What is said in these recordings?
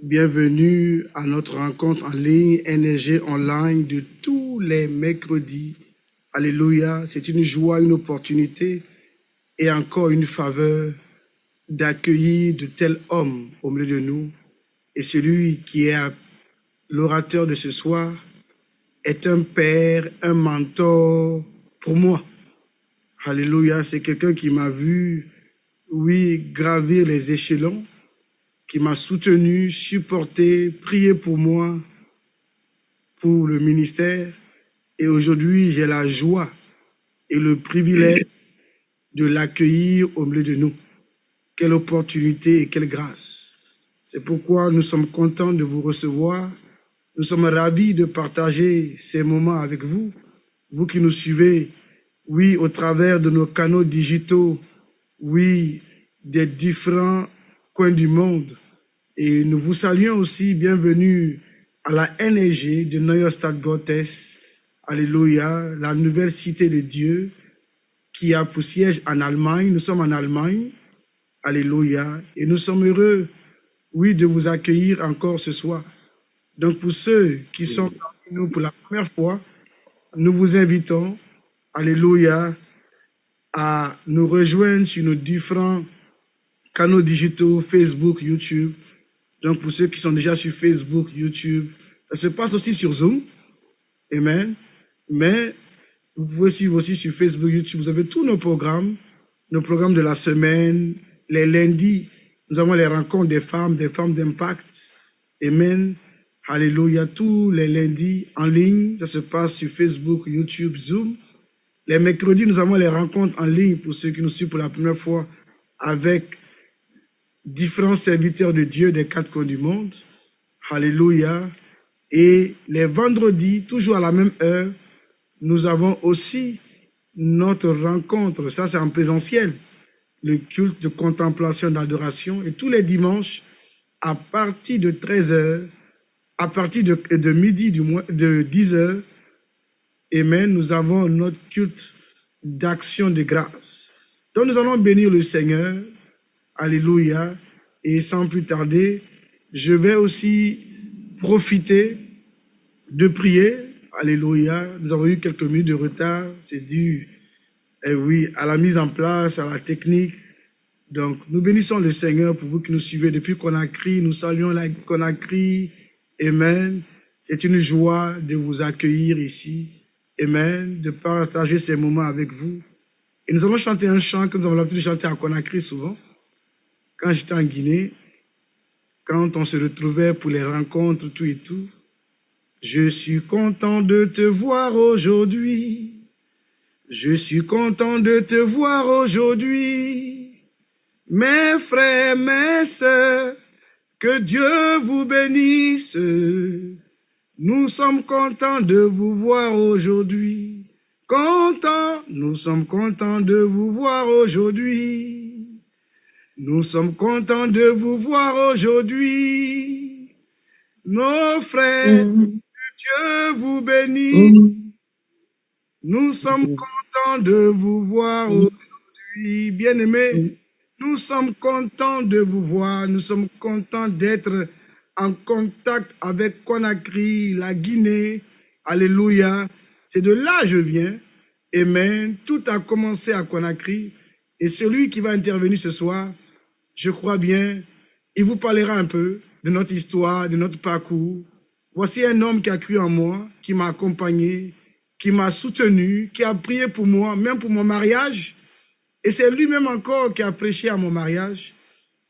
Bienvenue à notre rencontre en ligne, NRG Online de tous les mercredis. Alléluia, c'est une joie, une opportunité et encore une faveur d'accueillir de tels hommes au milieu de nous. Et celui qui est l'orateur de ce soir est un père, un mentor pour moi. Alléluia, c'est quelqu'un qui m'a vu, oui, gravir les échelons, qui m'a soutenu, supporté, prié pour moi, pour le ministère. Et aujourd'hui, j'ai la joie et le privilège de l'accueillir au milieu de nous. Quelle opportunité et quelle grâce. C'est pourquoi nous sommes contents de vous recevoir. Nous sommes ravis de partager ces moments avec vous, vous qui nous suivez, oui, au travers de nos canaux digitaux, oui, des différents coins du monde. Et nous vous saluons aussi, bienvenue à la NRG de Neustadt Gottes, alléluia, la nouvelle cité de Dieu qui a pour siège en Allemagne. Nous sommes en Allemagne, alléluia, et nous sommes heureux, oui, de vous accueillir encore ce soir. Donc pour ceux qui sont parmi nous pour la première fois, nous vous invitons, alléluia, à nous rejoindre sur nos différents canaux digitaux, Facebook, YouTube. Donc, pour ceux qui sont déjà sur Facebook, YouTube, ça se passe aussi sur Zoom. Amen. Mais vous pouvez suivre aussi sur Facebook, YouTube. Vous avez tous nos programmes de la semaine. Les lundis, nous avons les rencontres des femmes d'impact. Amen. Alléluia. Tous les lundis en ligne, ça se passe sur Facebook, YouTube, Zoom. Les mercredis, nous avons les rencontres en ligne pour ceux qui nous suivent pour la première fois avec différents serviteurs de Dieu des quatre coins du monde. Alléluia. Et les vendredis, toujours à la même heure, nous avons aussi notre rencontre, ça c'est en présentiel, le culte de contemplation, d'adoration. Et tous les dimanches, à partir de 13h, à partir de midi, de 10h, amen, nous avons notre culte d'action de grâce. Donc nous allons bénir le Seigneur. Alléluia. Et sans plus tarder, je vais aussi profiter de prier. Alléluia. Nous avons eu quelques minutes de retard. C'est dû, oui, à la mise en place, à la technique. Donc, nous bénissons le Seigneur pour vous qui nous suivez depuis Conakry. Nous saluons la Conakry. Amen. C'est une joie de vous accueillir ici. Amen. De partager ces moments avec vous. Et nous allons chanter un chant que nous avons l'habitude de chanter à Conakry souvent. Quand j'étais en Guinée, quand on se retrouvait pour les rencontres, tout et tout, je suis content de te voir aujourd'hui. Je suis content de te voir aujourd'hui. Mes frères, mes sœurs, que Dieu vous bénisse. Nous sommes contents de vous voir aujourd'hui. Contents, nous sommes contents de vous voir aujourd'hui. Nous sommes contents de vous voir aujourd'hui. Nos frères, que Dieu vous bénisse. Nous sommes contents de vous voir aujourd'hui. Bien-aimés, nous sommes contents de vous voir. Nous sommes contents d'être en contact avec Conakry, la Guinée. Alléluia. C'est de là que je viens. Amen. Tout a commencé à Conakry. Et celui qui va intervenir ce soir, je crois bien, il vous parlera un peu de notre histoire, de notre parcours. Voici un homme qui a cru en moi, qui m'a accompagné, qui m'a soutenu, qui a prié pour moi, même pour mon mariage. Et c'est lui-même encore qui a prêché à mon mariage.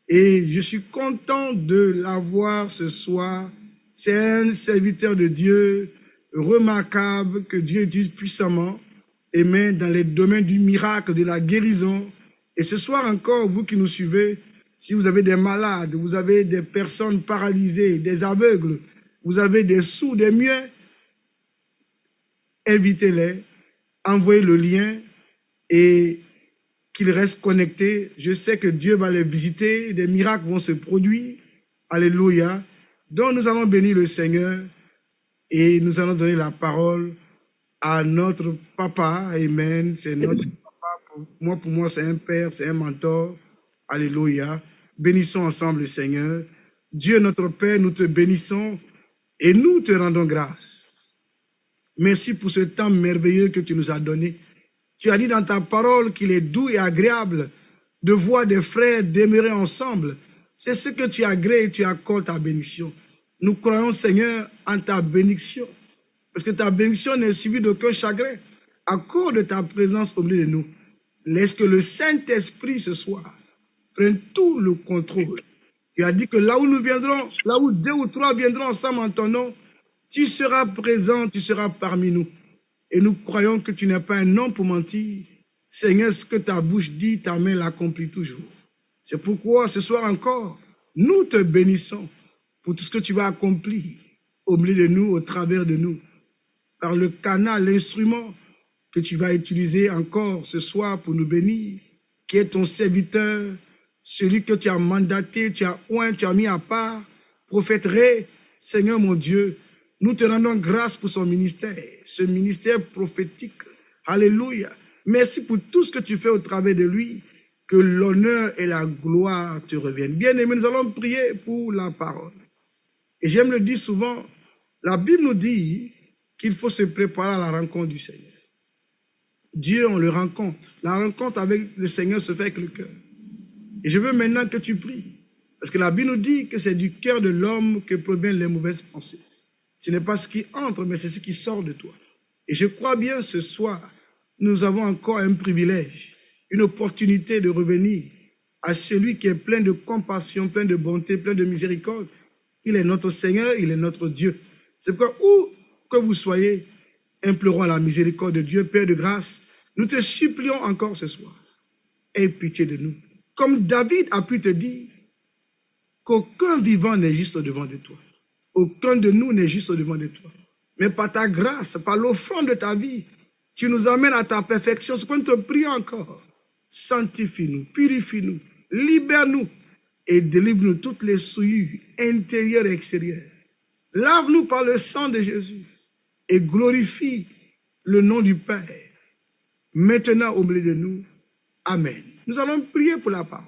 Et je suis content de l'avoir ce soir. C'est un serviteur de Dieu remarquable que Dieu utilise puissamment. Amen, dans les domaines du miracle, de la guérison. Et ce soir encore, vous qui nous suivez, si vous avez des malades, vous avez des personnes paralysées, des aveugles, vous avez des sourds, des muets, invitez-les, envoyez le lien et qu'ils restent connectés. Je sais que Dieu va les visiter, des miracles vont se produire. Alléluia. Donc nous allons bénir le Seigneur et nous allons donner la parole à notre papa. Amen. C'est notre papa. Pour moi, c'est un père, c'est un mentor. Alléluia. Bénissons ensemble le Seigneur. Dieu notre Père, nous te bénissons et nous te rendons grâce. Merci pour ce temps merveilleux que tu nous as donné. Tu as dit dans ta parole qu'il est doux et agréable de voir des frères demeurer ensemble. C'est ce que tu agrées et tu accordes ta bénédiction. Nous croyons, Seigneur, en ta bénédiction, parce que ta bénédiction n'est suivie d'aucun chagrin. Accorde ta présence au milieu de nous. Laisse que le Saint-Esprit ce soir prenne tout le contrôle. Tu as dit que là où nous viendrons, là où 2 ou 3 viendront ensemble en ton nom, tu seras présent, tu seras parmi nous. Et nous croyons que tu n'es pas un homme pour mentir. Seigneur, ce que ta bouche dit, ta main l'accomplit toujours. C'est pourquoi ce soir encore, nous te bénissons pour tout ce que tu vas accomplir au milieu de nous, au travers de nous, par le canal, l'instrument que tu vas utiliser encore ce soir pour nous bénir, qui est ton serviteur, celui que tu as mandaté, tu as oint, tu as mis à part, prophète Ré, Seigneur mon Dieu, nous te rendons grâce pour son ministère, ce ministère prophétique. Alléluia. Merci pour tout ce que tu fais au travers de lui, que l'honneur et la gloire te reviennent. Bien-aimés, nous allons prier pour la parole. Et j'aime le dire souvent, la Bible nous dit qu'il faut se préparer à la rencontre du Seigneur. Dieu, on le rencontre. La rencontre avec le Seigneur se fait avec le cœur. Et je veux maintenant que tu pries. Parce que la Bible nous dit que c'est du cœur de l'homme que proviennent les mauvaises pensées. Ce n'est pas ce qui entre, mais c'est ce qui sort de toi. Et je crois bien ce soir, nous avons encore un privilège, une opportunité de revenir à celui qui est plein de compassion, plein de bonté, plein de miséricorde. Il est notre Seigneur, il est notre Dieu. C'est pourquoi, où que vous soyez, implorons la miséricorde de Dieu, Père de grâce. Nous te supplions encore ce soir. Aie pitié de nous. Comme David a pu te dire qu'aucun vivant n'est juste devant de toi. Aucun de nous n'est juste devant de toi. Mais par ta grâce, par l'offrande de ta vie, tu nous amènes à ta perfection. C'est pourquoi nous te prions encore. Sanctifie-nous, purifie-nous, libère-nous et délivre-nous toutes les souillures intérieures et extérieures. Lave-nous par le sang de Jésus et glorifie le nom du Père. Maintenant au milieu de nous. Amen. Nous allons prier pour la parole.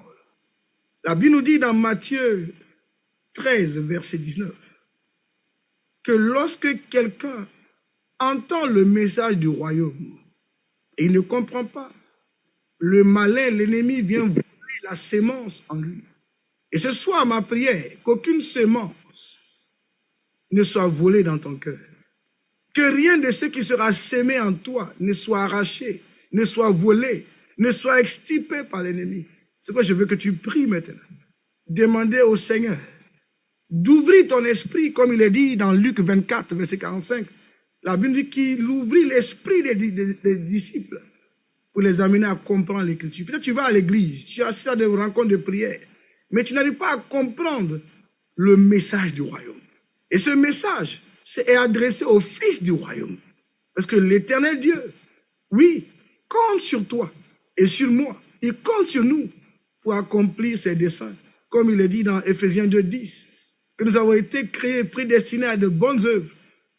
La Bible nous dit dans Matthieu 13, verset 19, que lorsque quelqu'un entend le message du royaume et il ne comprend pas, le malin, l'ennemi vient voler la sémence en lui. Et ce soir, ma prière, qu'aucune sémence ne soit volée dans ton cœur. Que rien de ce qui sera sémé en toi ne soit arraché, ne soit volé, ne soit extirpé par l'ennemi. C'est pourquoi je veux que tu pries maintenant. Demandez au Seigneur d'ouvrir ton esprit, comme il est dit dans Luc 24, verset 45. La Bible dit qu'il ouvrit l'esprit des disciples pour les amener à comprendre l'Écriture. Peut-être tu vas à l'église, tu assistes à des rencontres de prière, mais tu n'arrives pas à comprendre le message du royaume. Et ce message est adressé au Fils du royaume. Parce que l'Éternel Dieu, oui, compte sur toi et sur moi. Il compte sur nous pour accomplir ses desseins. Comme il est dit dans Éphésiens 2, 10, que nous avons été créés, prédestinés à de bonnes œuvres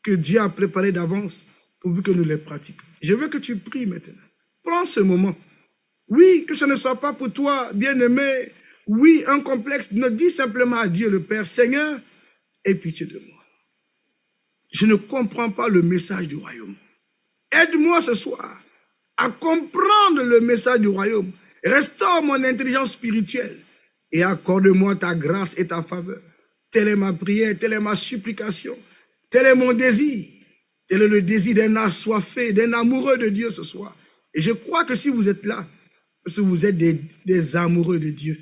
que Dieu a préparées d'avance pourvu que nous les pratiquions. Je veux que tu pries maintenant. Prends ce moment. Oui, que ce ne soit pas pour toi, bien-aimé. Oui, un complexe. Ne dis simplement à Dieu le Père, Seigneur, aie pitié de moi. Je ne comprends pas le message du royaume. Aide-moi ce soir à comprendre le message du royaume. Restaure mon intelligence spirituelle et accorde-moi ta grâce et ta faveur. Telle est ma prière, telle est ma supplication, tel est mon désir. Tel est le désir d'un assoiffé, d'un amoureux de Dieu ce soir. Et je crois que si vous êtes là, parce que vous êtes des amoureux de Dieu,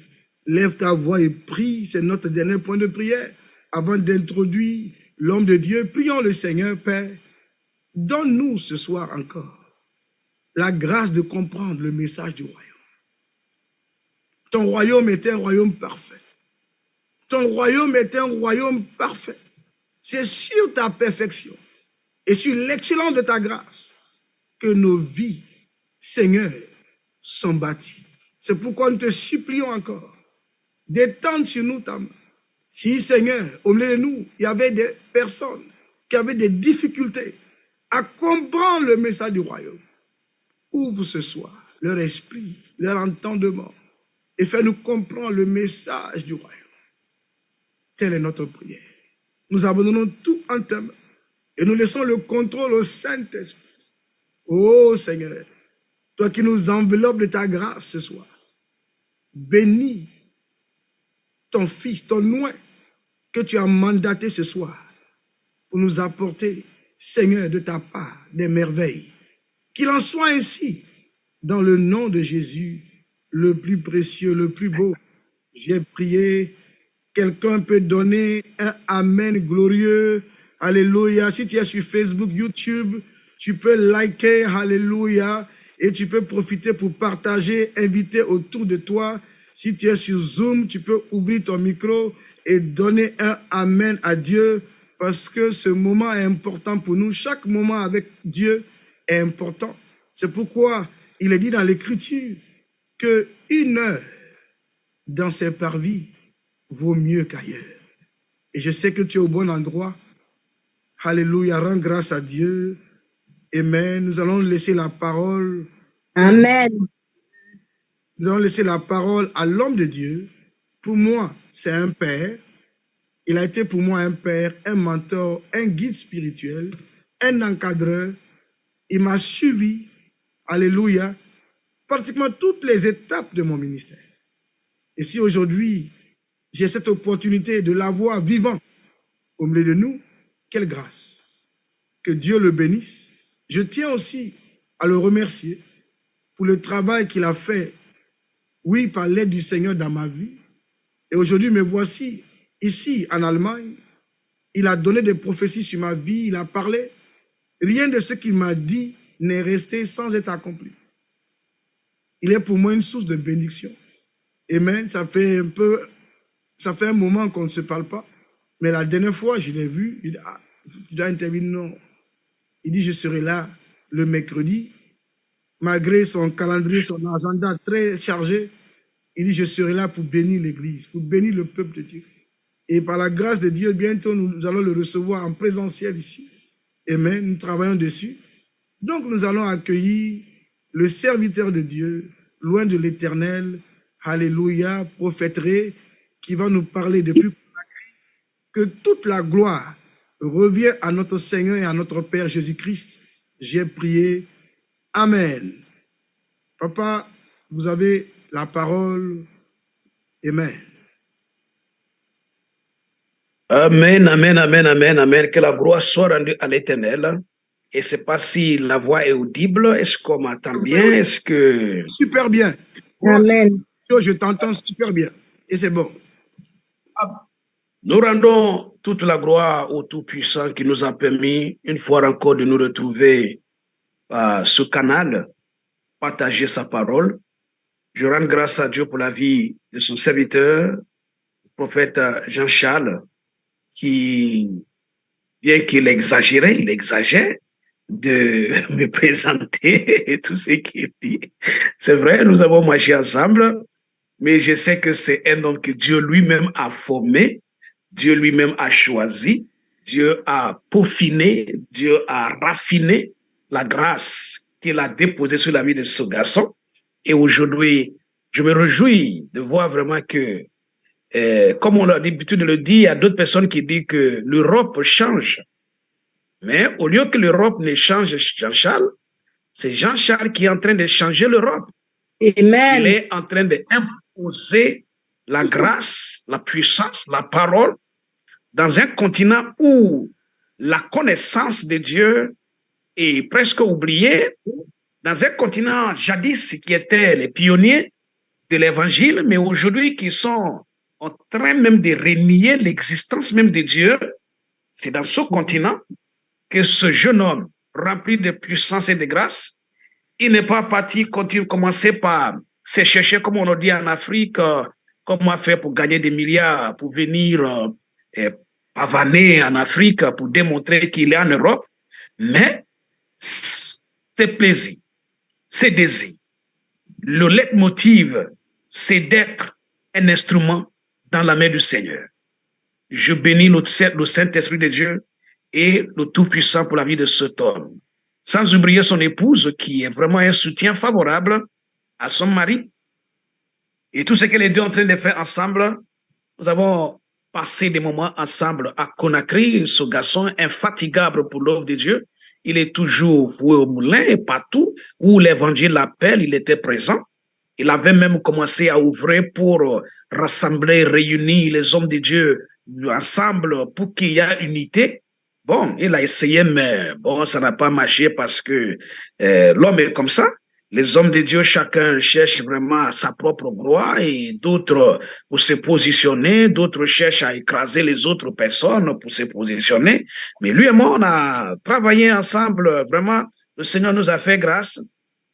lève ta voix et prie. C'est notre dernier point de prière. Avant d'introduire l'homme de Dieu, prions le Seigneur, Père. Donne-nous ce soir encore la grâce de comprendre le message du royaume. Ton royaume est un royaume parfait. Ton royaume est un royaume parfait. C'est sur ta perfection et sur l'excellence de ta grâce que nos vies, Seigneur, sont bâties. C'est pourquoi nous te supplions encore d'étendre sur nous ta main. Si, Seigneur, au milieu de nous, il y avait des personnes qui avaient des difficultés à comprendre le message du royaume, ouvre ce soir leur esprit, leur entendement et fais-nous comprendre le message du royaume. Telle est notre prière. Nous abandonnons tout en ta main et nous laissons le contrôle au Saint-Esprit. Oh Seigneur, toi qui nous enveloppes de ta grâce ce soir, bénis ton Fils, ton oint que tu as mandaté ce soir pour nous apporter, Seigneur, de ta part, des merveilles. Qu'il en soit ainsi, dans le nom de Jésus, le plus précieux, le plus beau. J'ai prié. Quelqu'un peut donner un Amen glorieux. Alléluia. Si tu es sur Facebook, YouTube, tu peux liker. Alléluia. Et tu peux profiter pour partager, inviter autour de toi. Si tu es sur Zoom, tu peux ouvrir ton micro et donner un Amen à Dieu parce que ce moment est important pour nous. Chaque moment avec Dieu est important. C'est pourquoi il est dit dans l'Écriture que 1 heure dans ses parvis vaut mieux qu'ailleurs. Et je sais que tu es au bon endroit. Alléluia, rends grâce à Dieu. Amen. Nous allons laisser la parole. Amen. Nous allons laisser la parole à l'homme de Dieu. Pour moi, c'est un père. Il a été pour moi un père, un mentor, un guide spirituel, un encadreur. Il m'a suivi. Alléluia. Pratiquement toutes les étapes de mon ministère. Et si aujourd'hui, j'ai cette opportunité de l'avoir vivant au milieu de nous, quelle grâce. Que Dieu le bénisse. Je tiens aussi à le remercier pour le travail qu'il a fait, oui, par l'aide du Seigneur dans ma vie. Et aujourd'hui, me voici ici en Allemagne. Il a donné des prophéties sur ma vie, il a parlé. Rien de ce qu'il m'a dit n'est resté sans être accompli. Il est pour moi une source de bénédiction. Amen. Ça fait un moment qu'on ne se parle pas. Mais la dernière fois, je l'ai vu. Il dit, ah, tu dois intervenir. Non. Il dit, je serai là le mercredi. Malgré son calendrier, son agenda très chargé, il dit, je serai là pour bénir l'Église, pour bénir le peuple de Dieu. Et par la grâce de Dieu, bientôt, nous allons le recevoir en présentiel ici. Amen. Nous travaillons dessus. Donc, nous allons accueillir le serviteur de Dieu, loin de l'Éternel, alléluia, prophète Ré, qui va nous parler depuis que toute la gloire revient à notre Seigneur et à notre Père Jésus-Christ. J'ai prié. Amen. Papa, vous avez la parole. Amen. Amen, amen, amen, amen, amen. Que la gloire soit rendue à l'Éternel. Et je ne sais pas si la voix est audible. Est-ce qu'on m'entend bien? Est-ce que... Super bien. Amen. Je t'entends super bien. Et c'est bon. Nous rendons toute la gloire au Tout-Puissant qui nous a permis, une fois encore, de nous retrouver ce canal, partager sa parole. Je rends grâce à Dieu pour la vie de son serviteur, le prophète Jean-Charles, qui, bien qu'il exagère de me présenter et tout ce qu'il dit. C'est vrai, nous avons marché ensemble, mais je sais que c'est un homme que Dieu lui-même a formé, Dieu lui-même a choisi, Dieu a peaufiné, Dieu a raffiné la grâce qu'il a déposée sur la vie de ce garçon. Et aujourd'hui, je me réjouis de voir vraiment que, comme on a l'habitude de le dire, il y a d'autres personnes qui disent que l'Europe change. Mais au lieu que l'Europe ne change Jean-Charles, c'est Jean-Charles qui est en train de changer l'Europe. Amen. Il est en train d'imposer la grâce, la puissance, la parole dans un continent où la connaissance de Dieu est presque oubliée, dans un continent jadis qui était les pionniers de l'Évangile, mais aujourd'hui qui sont en train même de renier l'existence même de Dieu. C'est dans ce continent que ce jeune homme, rempli de puissance et de grâce, il n'est pas parti commencer par se chercher, comme on le dit en Afrique, comment faire pour gagner des milliards, pour venir pavaner en Afrique, pour démontrer qu'il est en Europe. Mais ses plaisirs, ses désirs, le leitmotiv, c'est d'être un instrument dans la main du Seigneur. Je bénis le Saint-Esprit de Dieu et le Tout-Puissant pour la vie de cet homme. Sans oublier son épouse, qui est vraiment un soutien favorable à son mari. Et tout ce que les deux sont en train de faire ensemble, nous avons passé des moments ensemble à Conakry. Ce garçon infatigable pour l'œuvre de Dieu. Il est toujours voué au moulin et partout où l'évangile l'appelle, il était présent. Il avait même commencé à ouvrir pour rassembler, réunir les hommes de Dieu ensemble pour qu'il y ait unité. Bon, il a essayé, mais bon, ça n'a pas marché parce que l'homme est comme ça. Les hommes de Dieu, chacun cherche vraiment sa propre gloire et d'autres pour se positionner, d'autres cherchent à écraser les autres personnes pour se positionner. Mais lui et moi, on a travaillé ensemble, vraiment, le Seigneur nous a fait grâce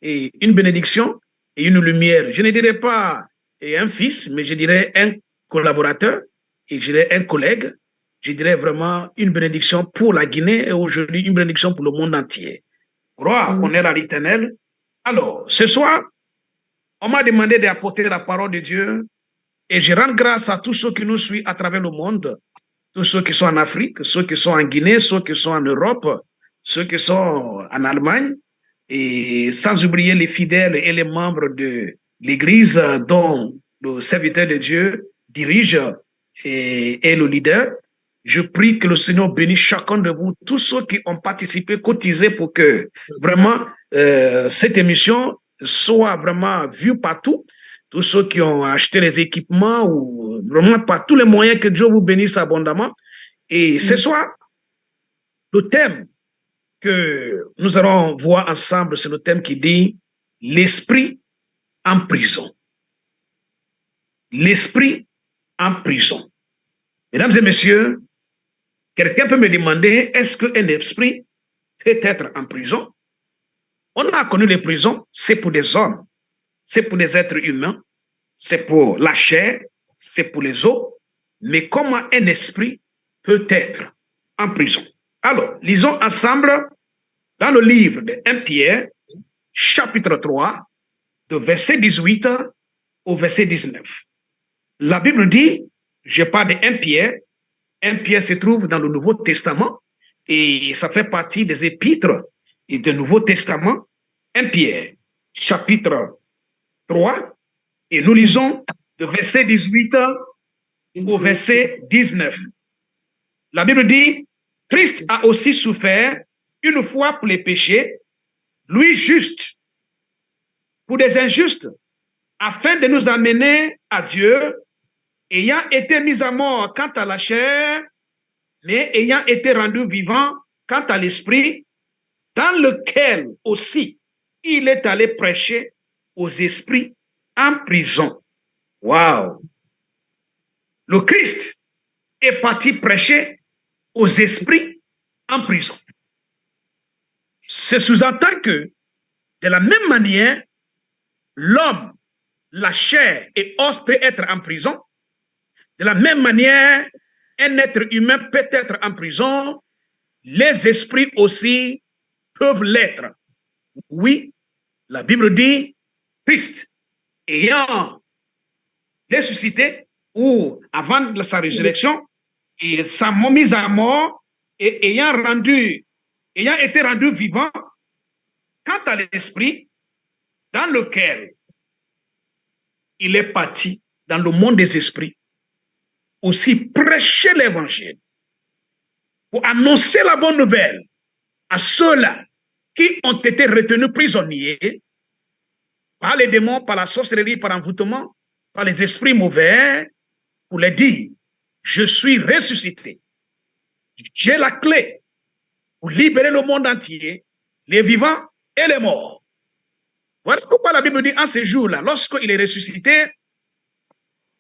et une bénédiction et une lumière. Je ne dirais pas un fils, mais je dirais un collaborateur et je dirais un collègue. Je dirais vraiment une bénédiction pour la Guinée et aujourd'hui une bénédiction pour le monde entier. Gloire, honneur à l'Éternel. Alors, ce soir, on m'a demandé d'apporter la parole de Dieu et je rends grâce à tous ceux qui nous suivent à travers le monde, tous ceux qui sont en Afrique, ceux qui sont en Guinée, ceux qui sont en Europe, ceux qui sont en Allemagne, et sans oublier les fidèles et les membres de l'Église dont le serviteur de Dieu dirige et est le leader. Je prie que le Seigneur bénisse chacun de vous, tous ceux qui ont participé, cotisé pour que vraiment cette émission soit vraiment vue partout. Tous ceux qui ont acheté les équipements ou vraiment par tous les moyens, que Dieu vous bénisse abondamment. Et ce soir, le thème que nous allons voir ensemble, c'est le thème qui dit l'esprit en prison. L'esprit en prison. Mesdames et messieurs, quelqu'un peut me demander, est-ce qu'un esprit peut être en prison? On a connu les prisons, c'est pour des hommes, c'est pour des êtres humains, c'est pour la chair, c'est pour les os, mais comment un esprit peut être en prison? Alors, lisons ensemble dans le livre de 1 Pierre, chapitre 3, de verset 18 au verset 19. La Bible dit, je parle de 1 Pierre, 1 Pierre se trouve dans le Nouveau Testament et ça fait partie des épîtres et du Nouveau Testament. 1 Pierre, chapitre 3, et nous lisons de verset 18 au verset 19. La Bible dit, Christ a aussi souffert une fois pour les péchés, lui juste, pour des injustes, afin de nous amener à Dieu, ayant été mis à mort quant à la chair, mais ayant été rendu vivant quant à l'esprit, dans lequel aussi il est allé prêcher aux esprits en prison. Waouh! Le Christ est parti prêcher aux esprits en prison. Ce sous-entend que, de la même manière, l'homme, la chair et os peut être en prison. De la même manière, un être humain peut être en prison. Les esprits aussi peuvent l'être. Oui, la Bible dit, Christ, ayant ressuscité, ou avant sa résurrection, et sa mise à mort, et ayant été rendu vivant, quant à l'esprit, dans lequel il est parti, dans le monde des esprits, aussi prêcher l'évangile, pour annoncer la bonne nouvelle à ceux-là qui ont été retenus prisonniers par les démons, par la sorcellerie, par l'envoûtement, par les esprits mauvais, pour les dire, je suis ressuscité. J'ai la clé pour libérer le monde entier, les vivants et les morts. Voilà pourquoi la Bible dit en ces jours-là, lorsqu'il est ressuscité,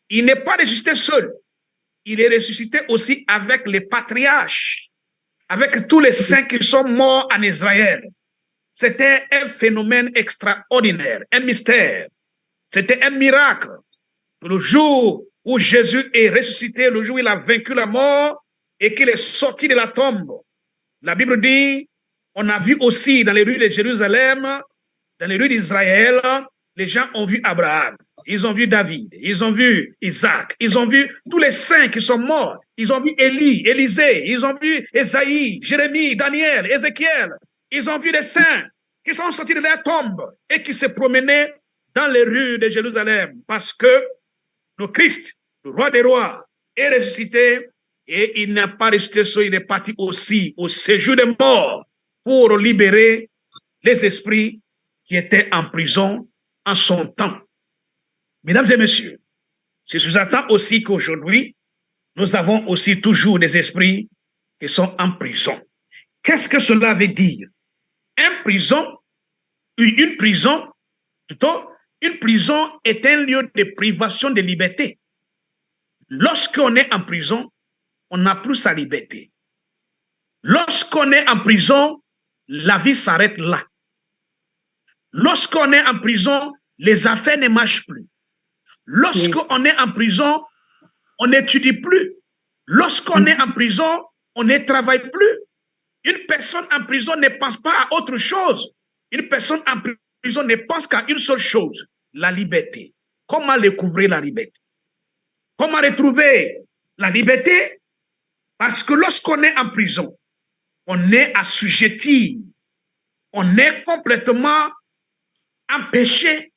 il n'est pas ressuscité seul. Il est ressuscité aussi avec les patriarches, avec tous les saints qui sont morts en Israël. C'était un phénomène extraordinaire, un mystère. C'était un miracle. Le jour où Jésus est ressuscité, le jour où il a vaincu la mort et qu'il est sorti de la tombe, la Bible dit, on a vu aussi dans les rues de Jérusalem, dans les rues d'Israël, les gens ont vu Abraham, ils ont vu David, ils ont vu Isaac, ils ont vu tous les saints qui sont morts, ils ont vu Élie, Élisée, ils ont vu Ésaïe, Jérémie, Daniel, Ézéchiel, ils ont vu des saints qui sont sortis de leur tombe et qui se promenaient dans les rues de Jérusalem parce que le Christ, le roi des rois, est ressuscité et il n'a pas resté seul, il est parti aussi au séjour des morts pour libérer les esprits qui étaient en prison en son temps. Mesdames et messieurs, c'est sous-entend aussi qu'aujourd'hui, nous avons aussi toujours des esprits qui sont en prison. Qu'est-ce que cela veut dire? Une prison est un lieu de privation de liberté. Lorsqu'on est en prison, on n'a plus sa liberté. Lorsqu'on est en prison, la vie s'arrête là. Lorsqu'on est en prison, les affaires ne marchent plus. Lorsqu'on est en prison, on n'étudie plus. Lorsqu'on est en prison, on ne travaille plus. Une personne en prison ne pense pas à autre chose. Une personne en prison ne pense qu'à une seule chose, la liberté. Comment découvrir la liberté? Comment retrouver la liberté? Parce que lorsqu'on est en prison, on est assujetti, on est complètement empêché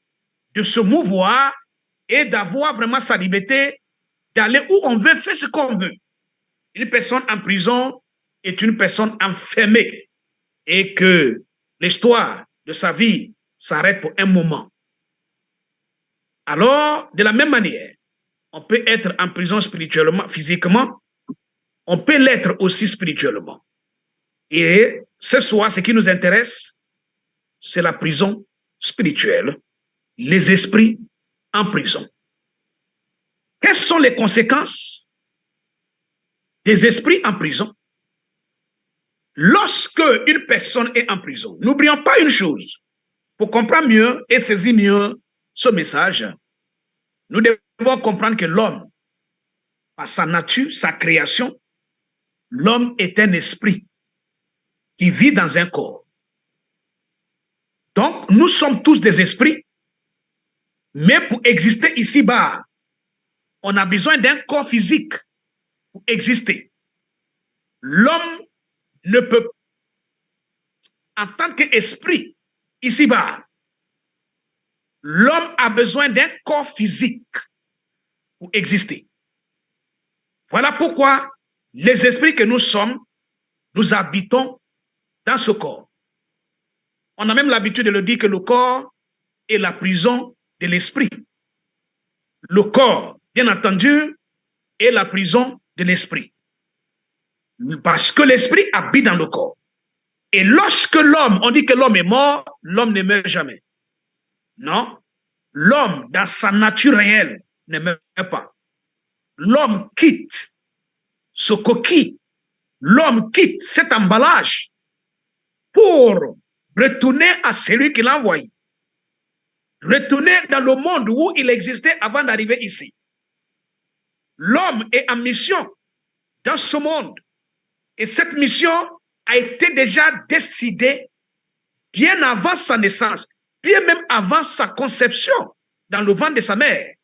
de se mouvoir et d'avoir vraiment sa liberté, d'aller où on veut, faire ce qu'on veut. Une personne en prison est une personne enfermée et que l'histoire de sa vie s'arrête pour un moment. Alors, de la même manière, on peut être en prison spirituellement, physiquement, on peut l'être aussi spirituellement. Et ce soir, ce qui nous intéresse, c'est la prison spirituelle, les esprits en prison. Quelles sont les conséquences des esprits en prison? Lorsque une personne est en prison, n'oublions pas une chose, pour comprendre mieux et saisir mieux ce message, nous devons comprendre que l'homme, par sa nature, sa création, l'homme est un esprit qui vit dans un corps. Donc, nous sommes tous des esprits, mais pour exister ici-bas, on a besoin d'un corps physique pour exister. L'homme ne peut, en tant qu'esprit, ici-bas, l'homme a besoin d'un corps physique pour exister. Voilà pourquoi les esprits que nous sommes, nous habitons dans ce corps. On a même l'habitude de le dire que le corps est la prison de l'esprit. Le corps, bien entendu, est la prison de l'esprit. Parce que l'esprit habite dans le corps. Et lorsque l'homme, on dit que l'homme est mort, l'homme ne meurt jamais. Non. L'homme, dans sa nature réelle, ne meurt pas. L'homme quitte ce coquille. L'homme quitte cet emballage pour retourner à celui qui l'a envoyé. Retourner dans le monde où il existait avant d'arriver ici. L'homme est en mission dans ce monde. Et cette mission a été déjà décidée bien avant sa naissance, bien même avant sa conception dans le ventre de sa mère.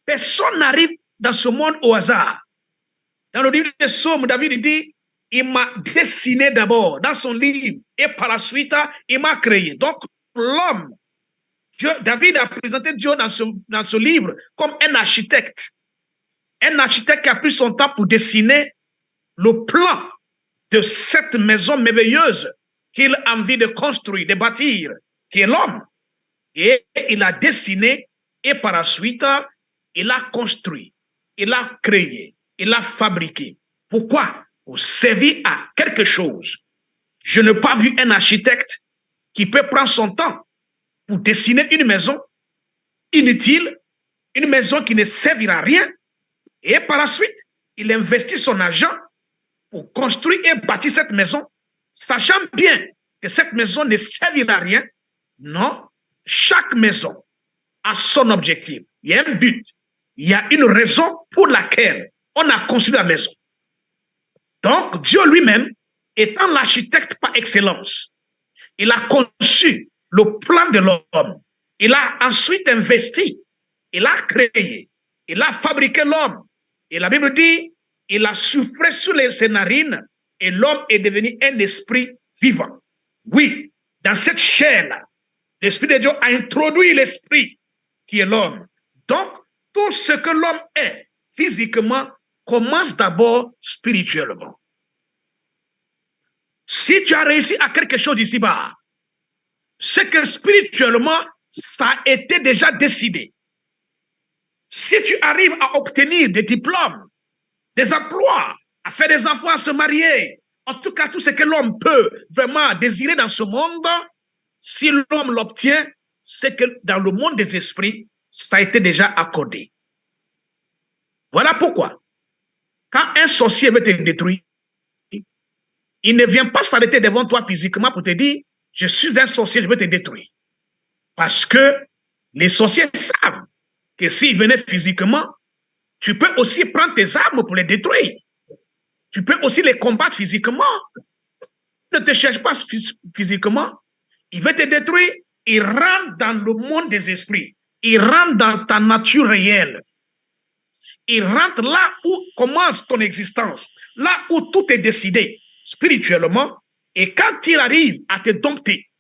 Personne n'arrive dans ce monde au hasard. Dans le livre des Psaumes, David dit, il m'a dessiné d'abord dans son livre et par la suite, il m'a créé. Donc, l'homme, David a présenté Dieu dans ce livre comme un architecte. Un architecte qui a pris son temps pour dessiner le plan de cette maison merveilleuse qu'il a envie de construire, de bâtir, qui est l'homme. Et il a dessiné et par la suite, il a construit, il a créé, il a fabriqué. Pourquoi? Pour servir à quelque chose. Je n'ai pas vu un architecte qui peut prendre son temps pour dessiner une maison inutile, une maison qui ne servira à rien, et par la suite, il investit son argent pour construire et bâtir cette maison, sachant bien que cette maison ne servira à rien. Non, chaque maison a son objectif. Il y a un but, il y a une raison pour laquelle on a construit la maison. Donc, Dieu lui-même, étant l'architecte par excellence, il a conçu le plan de l'homme. Il a ensuite investi, il a créé, il a fabriqué l'homme. Et la Bible dit, il a soufflé sur ses narines et l'homme est devenu un esprit vivant. Oui, dans cette chair-là, l'Esprit de Dieu a introduit l'esprit qui est l'homme. Donc, tout ce que l'homme est, physiquement commence d'abord spirituellement. Si tu as réussi à quelque chose ici-bas, c'est que spirituellement, ça a été déjà décidé. Si tu arrives à obtenir des diplômes, des emplois, à faire des enfants, à se marier, en tout cas, tout ce que l'homme peut vraiment désirer dans ce monde, si l'homme l'obtient, c'est que dans le monde des esprits, ça a été déjà accordé. Voilà pourquoi, quand un sorcier veut te détruire, il ne vient pas s'arrêter devant toi physiquement pour te dire, je suis un sorcier, je veux te détruire. Parce que les sorciers savent que s'ils venaient physiquement, tu peux aussi prendre tes armes pour les détruire. Tu peux aussi les combattre physiquement. Ne te cherche pas physiquement. Il veut te détruire. Il rentre dans le monde des esprits. Il rentre dans ta nature réelle. Il rentre là où commence ton existence. Là où tout est décidé spirituellement. Et quand il arrive à te dompter,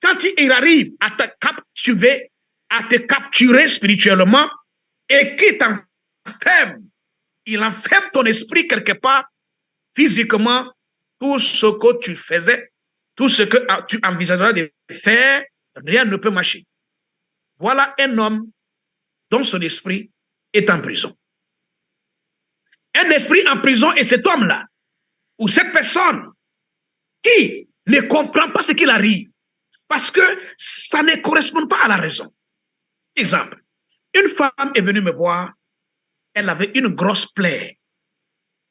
quand il arrive à te capturer spirituellement, et qu'il t'enferme, il enferme ton esprit quelque part, physiquement, tout ce que tu faisais, tout ce que tu envisageras de faire, rien ne peut marcher. Voilà un homme dont son esprit est en prison. Un esprit en prison est cet homme-là, ou cette personne qui ne comprend pas ce qu'il arrive, parce que ça ne correspond pas à la raison. Exemple, une femme est venue me voir, elle avait une grosse plaie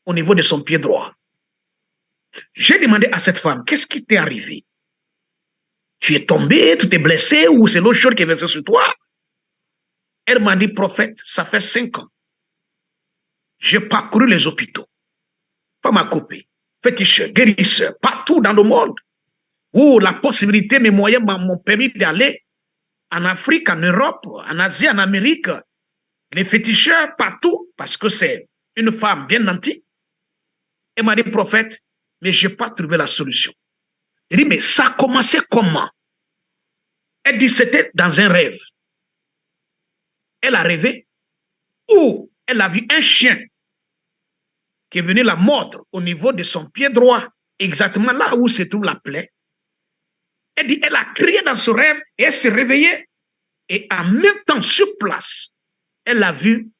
au niveau de son pied droit. J'ai demandé à cette femme, qu'est-ce qui t'est arrivé? Tu es tombé, tu t'es blessé ou c'est l'autre chose qui est versée sur toi? Elle m'a dit, prophète, ça fait 5 ans. J'ai parcouru les hôpitaux, pharmacopée, féticheurs, guérisseurs, partout dans le monde où la possibilité, mes moyens m'ont permis d'aller en Afrique, en Europe, en Asie, en Amérique, les féticheurs partout, parce que c'est une femme bien nantie. Elle m'a dit, prophète, mais je n'ai pas trouvé la solution. Elle dit, mais ça a commencé comment? Elle dit, c'était dans un rêve. Elle a rêvé où elle a vu un chien qui est venu la mordre au niveau de son pied droit, exactement là où se trouve la plaie. Elle dit, elle a crié dans ce rêve et elle s'est réveillée. Et en même temps, sur place, elle a vu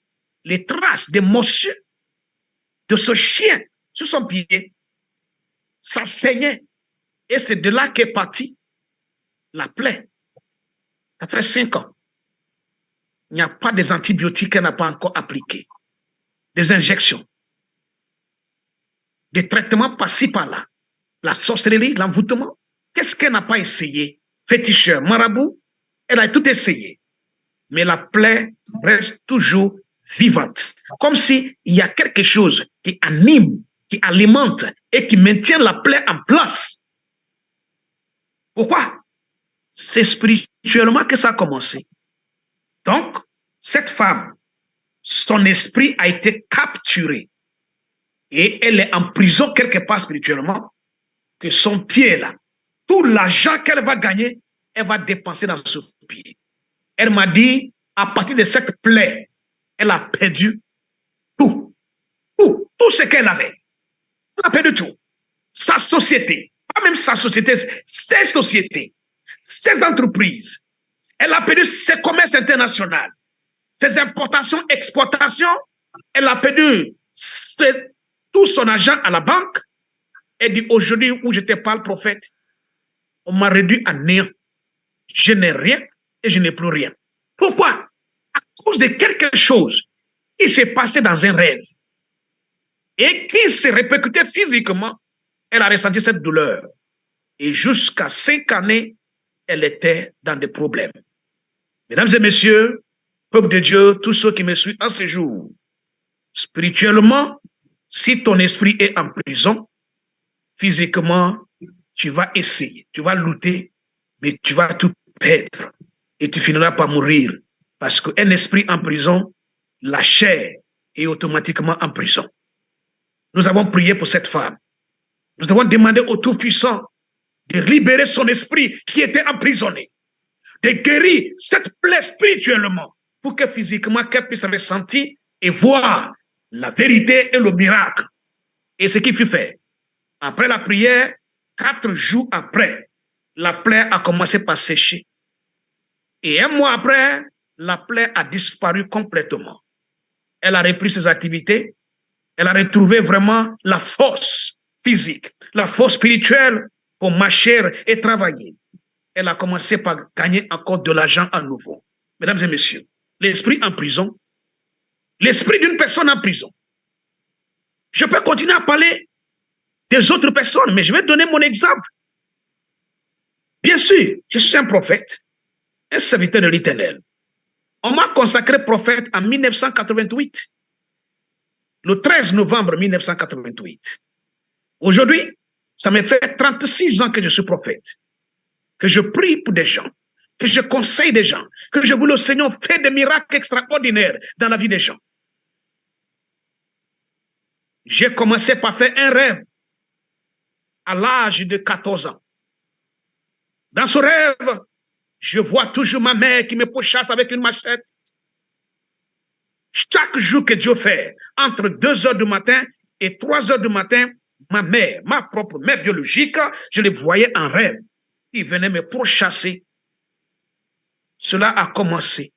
les traces des morsures de ce chien sur son pied. Ça saignait. Et c'est de là qu'est partie la plaie. Après 5 ans, il n'y a pas des antibiotiques qu'elle n'a pas encore appliqués. Des injections. Des traitements par-ci, par-là. La sorcellerie, l'envoûtement. Qu'est-ce qu'elle n'a pas essayé? Féticheur, marabout, elle a tout essayé. Mais la plaie reste toujours vivante. Comme s'il y a quelque chose qui anime, qui alimente et qui maintient la plaie en place. Pourquoi? C'est spirituellement que ça a commencé. Donc, cette femme, son esprit a été capturé et elle est en prison quelque part spirituellement, que son pied là, tout l'argent qu'elle va gagner, elle va dépenser dans ce pied. Elle m'a dit, à partir de cette plaie, elle a perdu tout ce qu'elle avait. Elle a perdu tout. Sa société, pas même sa société, ses sociétés, ses entreprises. Elle a perdu ses commerces internationaux, ses importations, exportations. Elle a perdu tout son argent à la banque. Elle dit, aujourd'hui où je te parle, prophète, on m'a réduit à néant. Je n'ai rien et je n'ai plus rien. Pourquoi? À cause de quelque chose qui s'est passé dans un rêve et qui s'est répercuté physiquement. Elle a ressenti cette douleur. Et jusqu'à 5 années, elle était dans des problèmes. Mesdames et messieurs, peuple de Dieu, tous ceux qui me suivent en ce jour, spirituellement, si ton esprit est en prison, physiquement, tu vas essayer, tu vas lutter, mais tu vas tout perdre et tu finiras par mourir. Parce qu'un esprit en prison, la chair est automatiquement en prison. Nous avons prié pour cette femme. Nous avons demandé au Tout-Puissant de libérer son esprit qui était emprisonné, de guérir cette plaie spirituellement pour que physiquement qu'elle puisse ressentir et voir la vérité et le miracle. Et ce qui fut fait. Après la prière, 4 jours après, la plaie a commencé par sécher. Et 1 mois après, la plaie a disparu complètement. Elle a repris ses activités. Elle a retrouvé vraiment la force physique, la force spirituelle pour marcher et travailler. Elle a commencé par gagner encore de l'argent à nouveau. Mesdames et messieurs, l'esprit en prison, l'esprit d'une personne en prison. Je peux continuer à parler des autres personnes, mais je vais donner mon exemple. Bien sûr, je suis un prophète, un serviteur de l'Éternel. On m'a consacré prophète en 1988, le 13 novembre 1988. Aujourd'hui, ça me fait 36 ans que je suis prophète, que je prie pour des gens, que je conseille des gens, que je voulais au Seigneur faire des miracles extraordinaires dans la vie des gens. J'ai commencé par faire un rêve à l'âge de 14 ans. Dans ce rêve, je vois toujours ma mère qui me pourchasse avec une machette. Chaque jour que Dieu fait, entre 2 heures du matin et 3 heures du matin, ma mère, ma propre mère biologique, je les voyais en rêve. Ils venaient me pourchasser. Cela a commencé.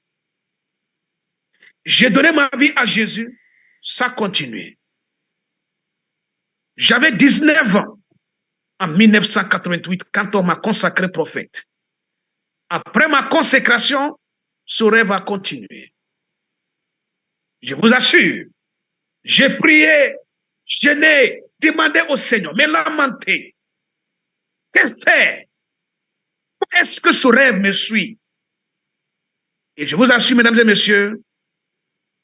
J'ai donné ma vie à Jésus, ça a continué. J'avais 19 ans en 1988 quand on m'a consacré prophète. Après ma consécration, ce rêve a continué. Je vous assure, j'ai prié, jeûné, demandé au Seigneur, mais lamenté. Que faire? Est-ce que ce rêve me suit? Et je vous assure, mesdames et messieurs,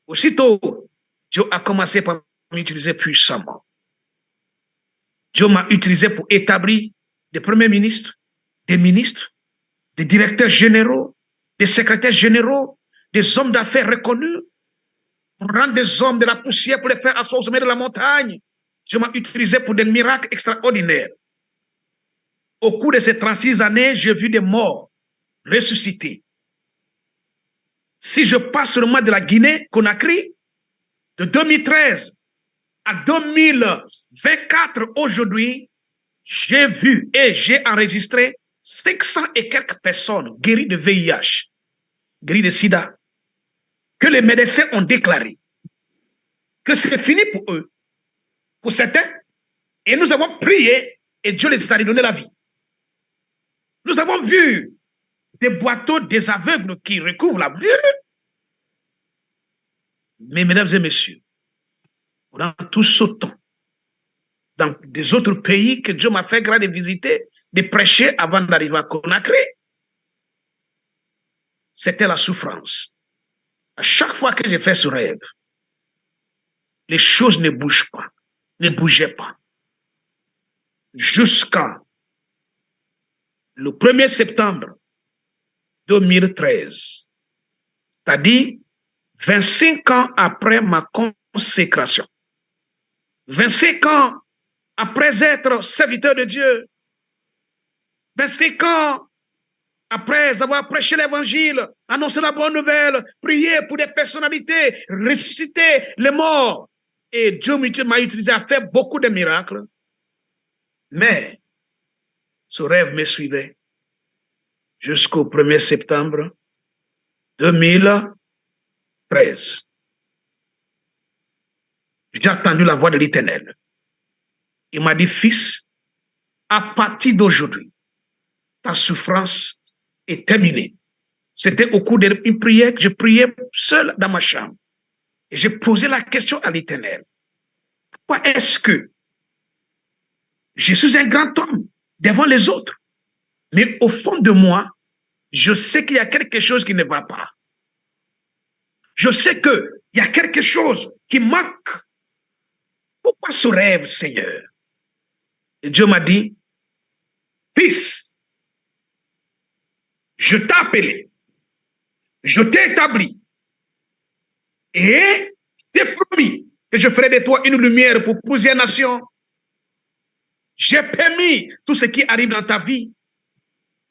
aussitôt, Dieu a commencé par m'utiliser puissamment. Dieu m'a utilisé pour établir des premiers ministres, des ministres, des directeurs généraux, des secrétaires généraux, des hommes d'affaires reconnus, pour rendre des hommes de la poussière, pour les faire asseoir au sommet de la montagne. Dieu m'a utilisé pour des miracles extraordinaires. Au cours de ces 36 années, j'ai vu des morts ressuscités. Si je passe sur le mois de la Guinée-Conakry, de 2013 à 2024, aujourd'hui, j'ai vu et j'ai enregistré 500 et quelques personnes guéries de VIH, guéries de sida, que les médecins ont déclaré que c'est fini pour eux, pour certains, et nous avons prié et Dieu les a donné la vie. Nous avons vu des boiteaux, des aveugles qui recouvrent la vue. Mais mesdames et messieurs, pendant tout ce temps, dans des autres pays que Dieu m'a fait grâce de visiter, de prêcher avant d'arriver à Conakry, c'était la souffrance. À chaque fois que j'ai fait ce rêve, les choses ne bougent pas, ne bougeaient pas. Jusqu'à le 1er septembre 2013, c'est-à-dire 25 ans après ma consécration, 25 ans après être serviteur de Dieu, 25 ans après avoir prêché l'évangile, annoncé la bonne nouvelle, prié pour des personnalités, ressuscité les morts. Et Dieu m'a utilisé à faire beaucoup de miracles. Mais ce rêve me suivait jusqu'au 1er septembre 2013. J'ai entendu la voix de l'Éternel. Il m'a dit, fils, à partir d'aujourd'hui, ta souffrance est terminée. C'était au cours d'une prière que je priais seul dans ma chambre. Et j'ai posé la question à l'Éternel. Pourquoi est-ce que je suis un grand homme devant les autres, mais au fond de moi, je sais qu'il y a quelque chose qui ne va pas. Je sais qu'il y a quelque chose qui manque. Pourquoi ce rêve, Seigneur? Et Dieu m'a dit, fils, je t'ai appelé, je t'ai établi et je t'ai promis que je ferai de toi une lumière pour plusieurs nations. J'ai permis tout ce qui arrive dans ta vie.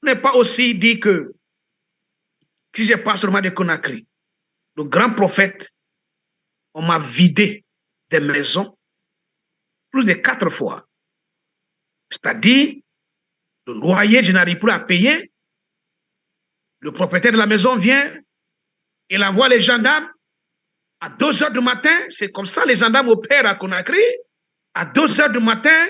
Je n'ai pas aussi dit que si je passe sur le mois de Conakry, le grand prophète, on m'a vidé des maisons plus de 4 fois. C'est-à-dire, le loyer, je n'arrive plus à payer. Le propriétaire de la maison vient, il envoie les gendarmes à 2 heures du matin. C'est comme ça les gendarmes opèrent à Conakry. À 2 heures du matin,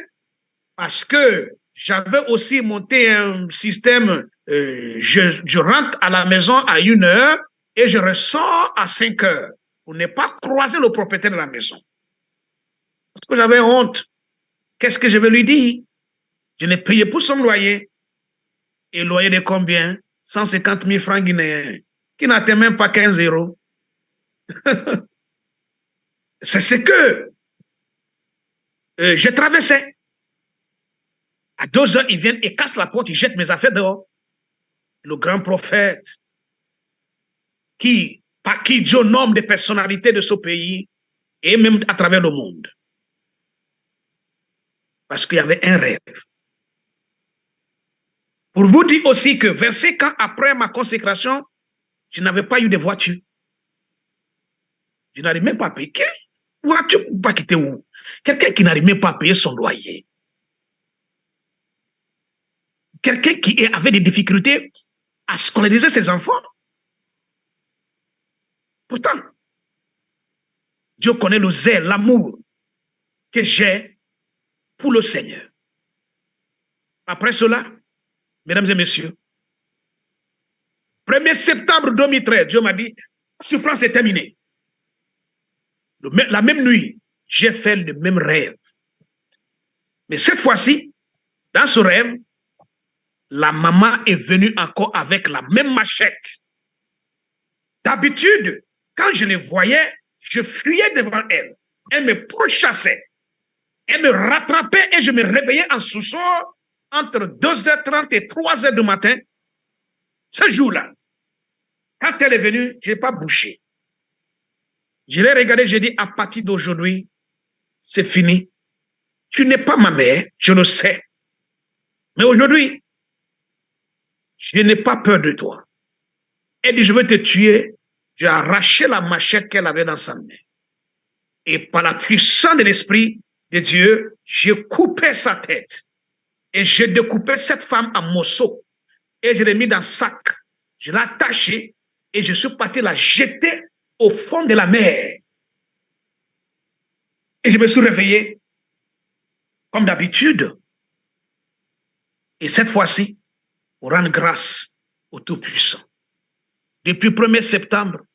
parce que j'avais aussi monté un système, je rentre à la maison à 1 heure et je ressors à 5 heures pour ne pas croiser le propriétaire de la maison. Parce que j'avais honte. Qu'est-ce que je vais lui dire? Je n'ai payé pour son loyer. Et loyer de combien? 150 000 francs guinéens, qui n'atteint même pas 15 euros. C'est ce que je traversais. À 2 heures, ils viennent et cassent la porte, ils jettent mes affaires dehors. Le grand prophète, par qui Dieu nomme des personnalités de ce pays et même à travers le monde. Parce qu'il y avait un rêve. Pour vous dire aussi que 25 ans après ma consécration, je n'avais pas eu de voiture. Je n'arrive même pas à payer. Quelle voiture va quitter où? Quelqu'un qui n'arrive même pas à payer son loyer. Quelqu'un qui avait des difficultés à scolariser ses enfants. Pourtant, Dieu connaît le zèle, l'amour que j'ai pour le Seigneur. Après cela, mesdames et messieurs, 1er septembre 2013, Dieu m'a dit, la souffrance est terminée. La même nuit, j'ai fait le même rêve. Mais cette fois-ci, dans ce rêve, la maman est venue encore avec la même machette. D'habitude, quand je les voyais, je fuyais devant elle. Elle me pourchassait. Elle me rattrapait et je me réveillais en sous-sol entre 2h30 et 3h du matin. Ce jour-là, quand elle est venue, je n'ai pas bouché. Je l'ai regardé, j'ai dit, à partir d'aujourd'hui, c'est fini. Tu n'es pas ma mère, je le sais. Mais aujourd'hui, je n'ai pas peur de toi. Elle dit, je vais te tuer. J'ai arraché la machette qu'elle avait dans sa main. Et par la puissance de l'Esprit de Dieu, j'ai coupé sa tête. Et j'ai découpé cette femme en morceaux. Et je l'ai mis dans un sac. Je l'ai attaché et je suis parti la jeter au fond de la mer. Et je me suis réveillé comme d'habitude. Et cette fois-ci, pour rendre grâce au Tout-Puissant. Depuis 1er septembre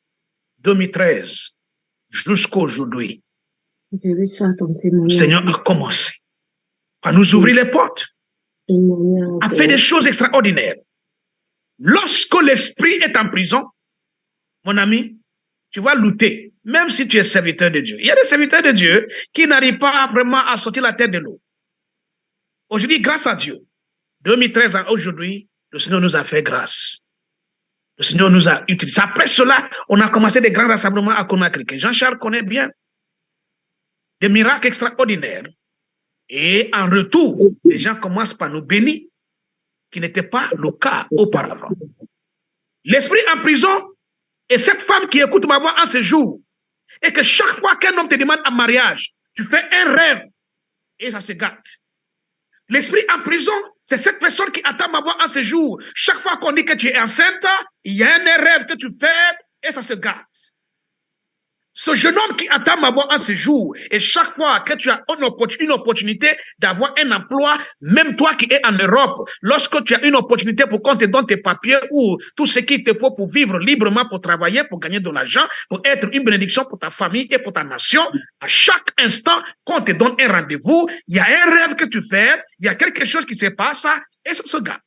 2013 jusqu'à aujourd'hui, le Seigneur a commencé à nous ouvrir les portes, à faire des choses extraordinaires. Lorsque l'esprit est en prison, mon ami, tu vas lutter, même si tu es serviteur de Dieu. Il y a des serviteurs de Dieu qui n'arrivent pas vraiment à sortir la tête de l'eau. Aujourd'hui, grâce à Dieu, 2013 à aujourd'hui, le Seigneur nous a fait grâce. Le Seigneur nous a utilisé. Après cela, on a commencé des grands rassemblements à Conakry, que Jean-Charles connaît bien. Des miracles extraordinaires. Et en retour, les gens commencent par nous bénir, qui n'était pas le cas auparavant. L'esprit en prison et cette femme qui écoute ma voix en ce jour, et que chaque fois qu'un homme te demande un mariage, tu fais un rêve et ça se gâte. L'esprit en prison, c'est cette personne qui attend ma voix en ce jour. Chaque fois qu'on dit que tu es enceinte, il y a un rêve que tu fais et ça se gâte. Ce jeune homme qui attend ma voix en ce jour, et chaque fois que tu as une opportunité d'avoir un emploi, même toi qui es en Europe, lorsque tu as une opportunité pour qu'on te donne tes papiers ou tout ce qu'il te faut pour vivre librement, pour travailler, pour gagner de l'argent, pour être une bénédiction pour ta famille et pour ta nation, à chaque instant qu'on te donne un rendez-vous, il y a un rêve que tu fais, il y a quelque chose qui se passe et ça se gâte.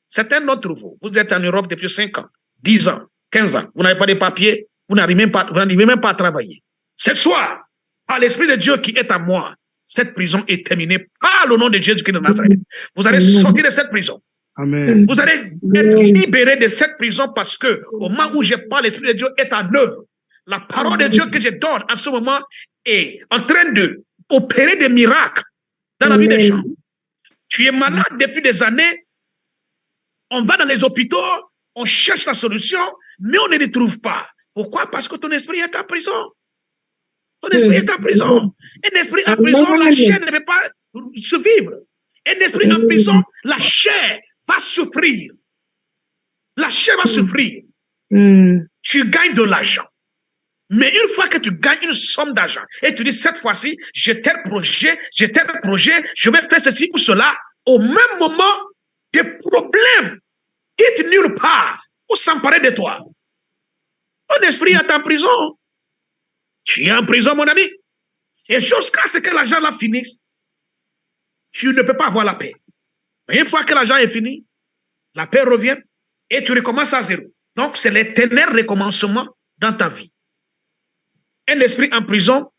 Certains d'entre vous, vous êtes en Europe depuis 5 ans, 10 ans, 15 ans, vous n'avez pas de papiers, vous n'arrivez même pas à travailler. Ce soir, par l'Esprit de Dieu qui est à moi, cette prison est terminée par le nom de Jésus-Christ de Nazareth. Vous allez sortir de cette prison. Amen. Vous allez être libéré de cette prison parce que au moment où je parle, l'Esprit de Dieu est en œuvre. La parole de Dieu que je donne en ce moment est en train d'opérer des miracles dans la vie des gens. Tu es malade depuis des années. On va dans les hôpitaux, on cherche la solution, mais on ne les trouve pas. Pourquoi? Parce que ton esprit est en prison. Ton esprit est en prison. Un esprit en prison, la chair ne peut pas survivre. Un esprit en prison, la chair va souffrir. La chair va souffrir. Tu gagnes de l'argent. Mais une fois que tu gagnes une somme d'argent et tu dis cette fois-ci, j'ai tel projet, je vais faire ceci ou cela, au même moment, des problèmes quittent nulle part pour s'emparer de toi. Ton esprit est en prison. Tu es en prison, mon ami. Et jusqu'à ce que l'argent là finisse, tu ne peux pas avoir la paix. Mais une fois que l'argent est fini, la paix revient et tu recommences à zéro. Donc, c'est l'éternel recommencement dans ta vie. Un esprit en prison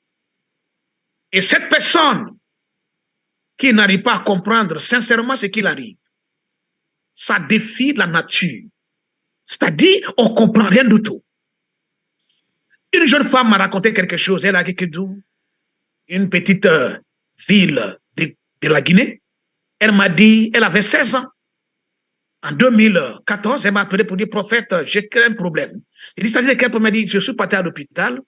et cette personne qui n'arrive pas à comprendre sincèrement ce qu'il arrive, ça défie la nature. C'est-à-dire, on ne comprend rien du tout. Une jeune femme m'a raconté quelque chose. Elle a Kikedou, une petite ville de la Guinée. Elle m'a dit, elle avait 16 ans. En 2014, elle m'a appelé pour dire, prophète, j'ai un problème. Il dit, ça dit quel problème? Elle dit, je suis parti à l'hôpital.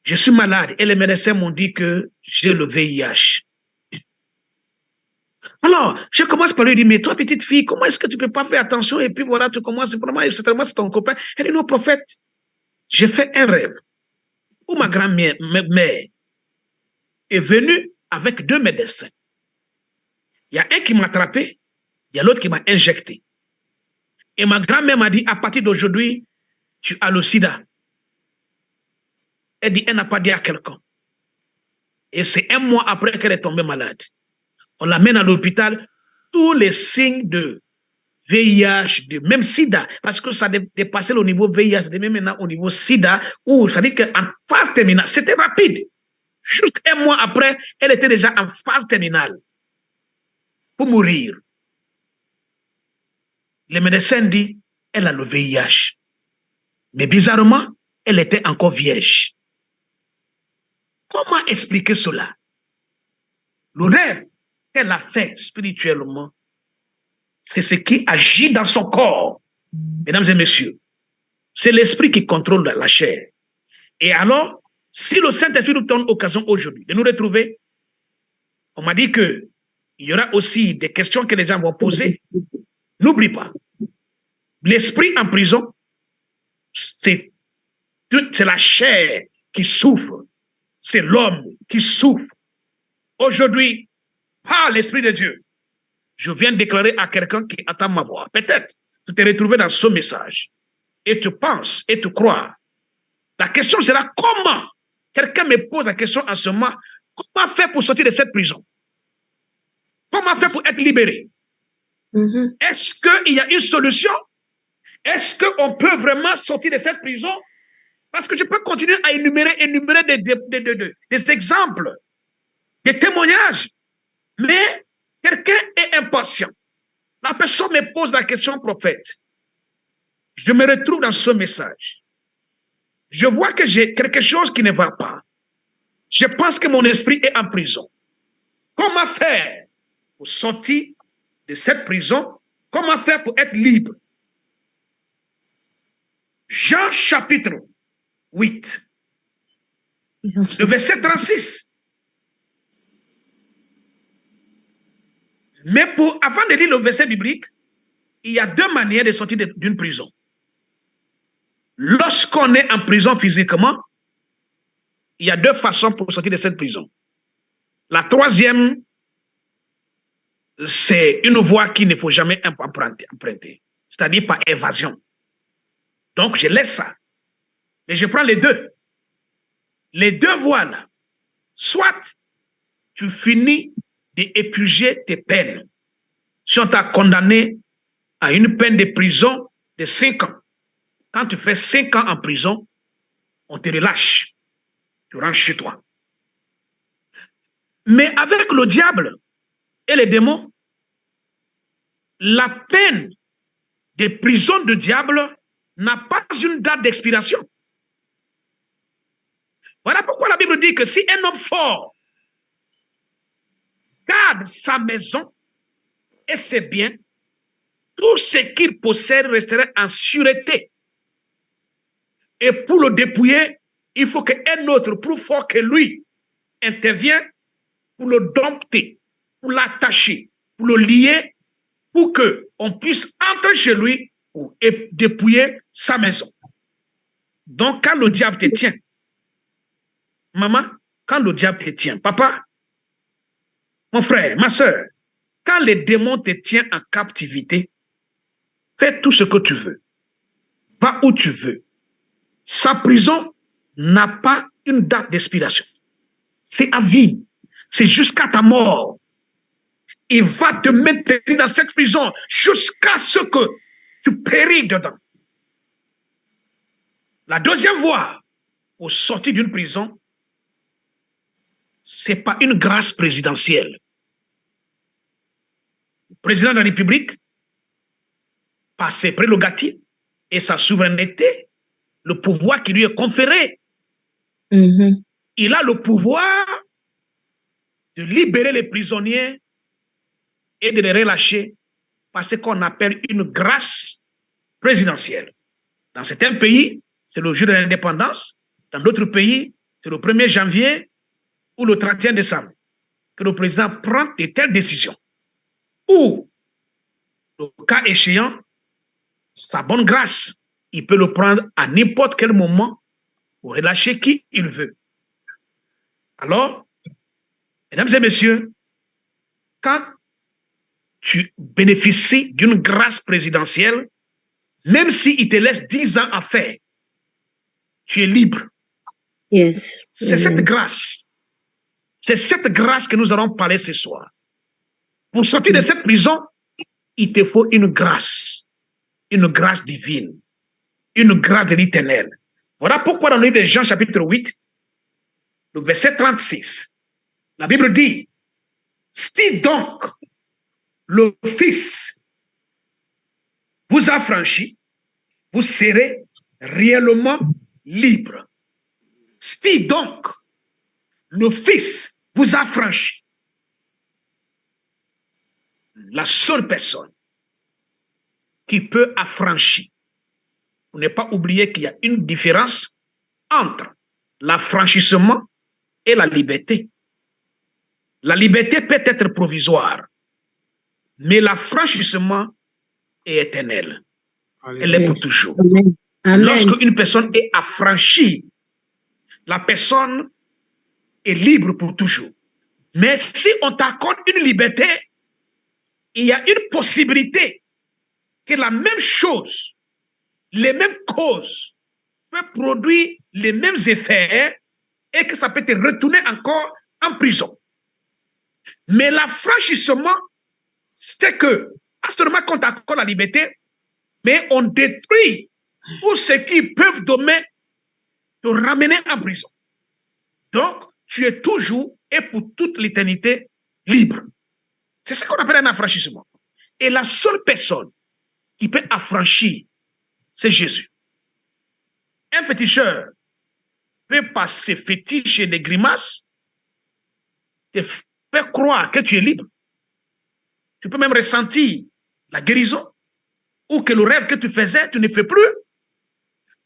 Je suis malade et les médecins m'ont dit que j'ai le VIH. Alors, je commence par lui dire, mais toi, petite fille, comment est-ce que tu ne peux pas faire attention? Et puis voilà, tu commences, vraiment, c'est ton copain. Elle dit, non, prophète, j'ai fait un rêve où ma grand-mère est venue avec 2 médecins. Il y a un qui m'a attrapé, il y a l'autre qui m'a injecté. Et ma grand-mère m'a dit, à partir d'aujourd'hui, tu as le sida. Elle dit, elle n'a pas dit à quelqu'un. Et c'est 1 mois après qu'elle est tombée malade. On l'amène à l'hôpital, tous les signes de VIH, de même sida, parce que ça dépassait le niveau VIH, c'était même maintenant au niveau sida, où ça dit qu'en phase terminale, c'était rapide. Juste 1 mois après, elle était déjà en phase terminale pour mourir. Les médecins disent, elle a le VIH. Mais bizarrement, elle était encore vierge. Comment expliquer cela? Le rêve qu'elle a fait spirituellement, c'est ce qui agit dans son corps. Mesdames et messieurs, c'est l'esprit qui contrôle la chair. Et alors, si le Saint-Esprit nous donne l'occasion aujourd'hui de nous retrouver, on m'a dit qu'il y aura aussi des questions que les gens vont poser. N'oublie pas, l'esprit en prison, c'est la chair qui souffre. C'est l'homme qui souffre. Aujourd'hui, par l'Esprit de Dieu, je viens de déclarer à quelqu'un qui attend ma voix. Peut-être tu t'es retrouvé dans ce message et tu penses et tu crois. La question sera comment? Quelqu'un me pose la question en ce moment. Comment faire pour sortir de cette prison? Comment faire pour être libéré? Est-ce qu'il y a une solution? Est-ce qu'on peut vraiment sortir de cette prison? Parce que je peux continuer à énumérer des exemples, des témoignages. Mais quelqu'un est impatient. La personne me pose la question, prophète. Je me retrouve dans ce message. Je vois que j'ai quelque chose qui ne va pas. Je pense que mon esprit est en prison. Comment faire pour sortir de cette prison? Comment faire pour être libre? Jean chapitre 8, le verset 36. Mais avant de lire le verset biblique, il y a 2 manières de sortir d'une prison. Lorsqu'on est en prison physiquement, il y a 2 façons pour sortir de cette prison. La 3e, c'est une voie qu'il ne faut jamais emprunter, c'est-à-dire par évasion. Donc, je laisse ça. Et je prends les 2. Les 2 voies-là, soit tu finis d'épuiser tes peines. Si on t'a condamné à une peine de prison de 5 ans, quand tu fais 5 ans en prison, on te relâche. Tu rentres chez toi. Mais avec le diable et les démons, la peine de prison du diable n'a pas une date d'expiration. Voilà pourquoi la Bible dit que si un homme fort garde sa maison et ses biens, tout ce qu'il possède resterait en sûreté. Et pour le dépouiller, il faut qu'un autre plus fort que lui intervienne pour le dompter, pour l'attacher, pour le lier, pour qu'on puisse entrer chez lui et dépouiller sa maison. Donc, quand le diable te tient, maman, quand le diable te tient, papa, mon frère, ma soeur, quand les démons te tiennent en captivité, fais tout ce que tu veux. Va où tu veux. Sa prison n'a pas une date d'expiration. C'est à vie. C'est jusqu'à ta mort. Il va te maintenir dans cette prison jusqu'à ce que tu péris dedans. La deuxième voie au sortir d'une prison, ce n'est pas une grâce présidentielle. Le président de la République, par ses prérogatives et sa souveraineté, le pouvoir qui lui est conféré, il a le pouvoir de libérer les prisonniers et de les relâcher par ce qu'on appelle une grâce présidentielle. Dans certains pays, c'est le jour de l'indépendance. Dans d'autres pays, c'est le 1er janvier ou le 31 décembre que le président prend de telles décisions. Ou, le cas échéant, sa bonne grâce, il peut le prendre à n'importe quel moment pour relâcher qui il veut. Alors, mesdames et messieurs, quand tu bénéficies d'une grâce présidentielle, même s'il te laisse 10 ans à faire, tu es libre. Yes. C'est cette grâce. C'est cette grâce que nous allons parler ce soir. Pour sortir de cette prison, il te faut une grâce divine, une grâce de l'Éternel. Voilà pourquoi dans le livre de Jean chapitre 8, le verset 36, la Bible dit, si donc le Fils vous a franchi, vous serez réellement libre. Si donc le Fils vous a franchi, la seule personne qui peut affranchir, pour ne pas oublier qu'il y a une différence entre l'affranchissement et la liberté. La liberté peut être provisoire, mais l'affranchissement est éternel. Elle est pour toujours. Amen. Lorsque une personne est affranchie, la personne est libre pour toujours. Mais si on t'accorde une liberté, il y a une possibilité que la même chose, les mêmes causes, peuvent produire les mêmes effets et que ça peut te retourner encore en prison. Mais l'affranchissement, c'est que, pas seulement qu'on t'accorde la liberté, mais on détruit tout ce qui peuvent demain te ramener en prison. Donc, tu es toujours et pour toute l'éternité libre. C'est ce qu'on appelle un affranchissement. Et la seule personne qui peut affranchir, c'est Jésus. Un féticheur peut passer fétiche et des grimaces, te faire croire que tu es libre. Tu peux même ressentir la guérison ou que le rêve que tu faisais, tu ne fais plus.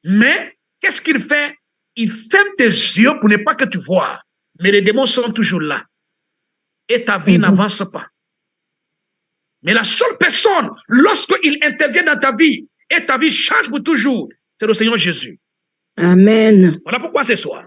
Mais qu'est-ce qu'il fait? Il ferme tes yeux pour ne pas que tu vois. Mais les démons sont toujours là. Et ta vie n'avance pas. Mais la seule personne, lorsqu'il intervient dans ta vie, et ta vie change pour toujours, c'est le Seigneur Jésus. Amen. Voilà pourquoi ce soir,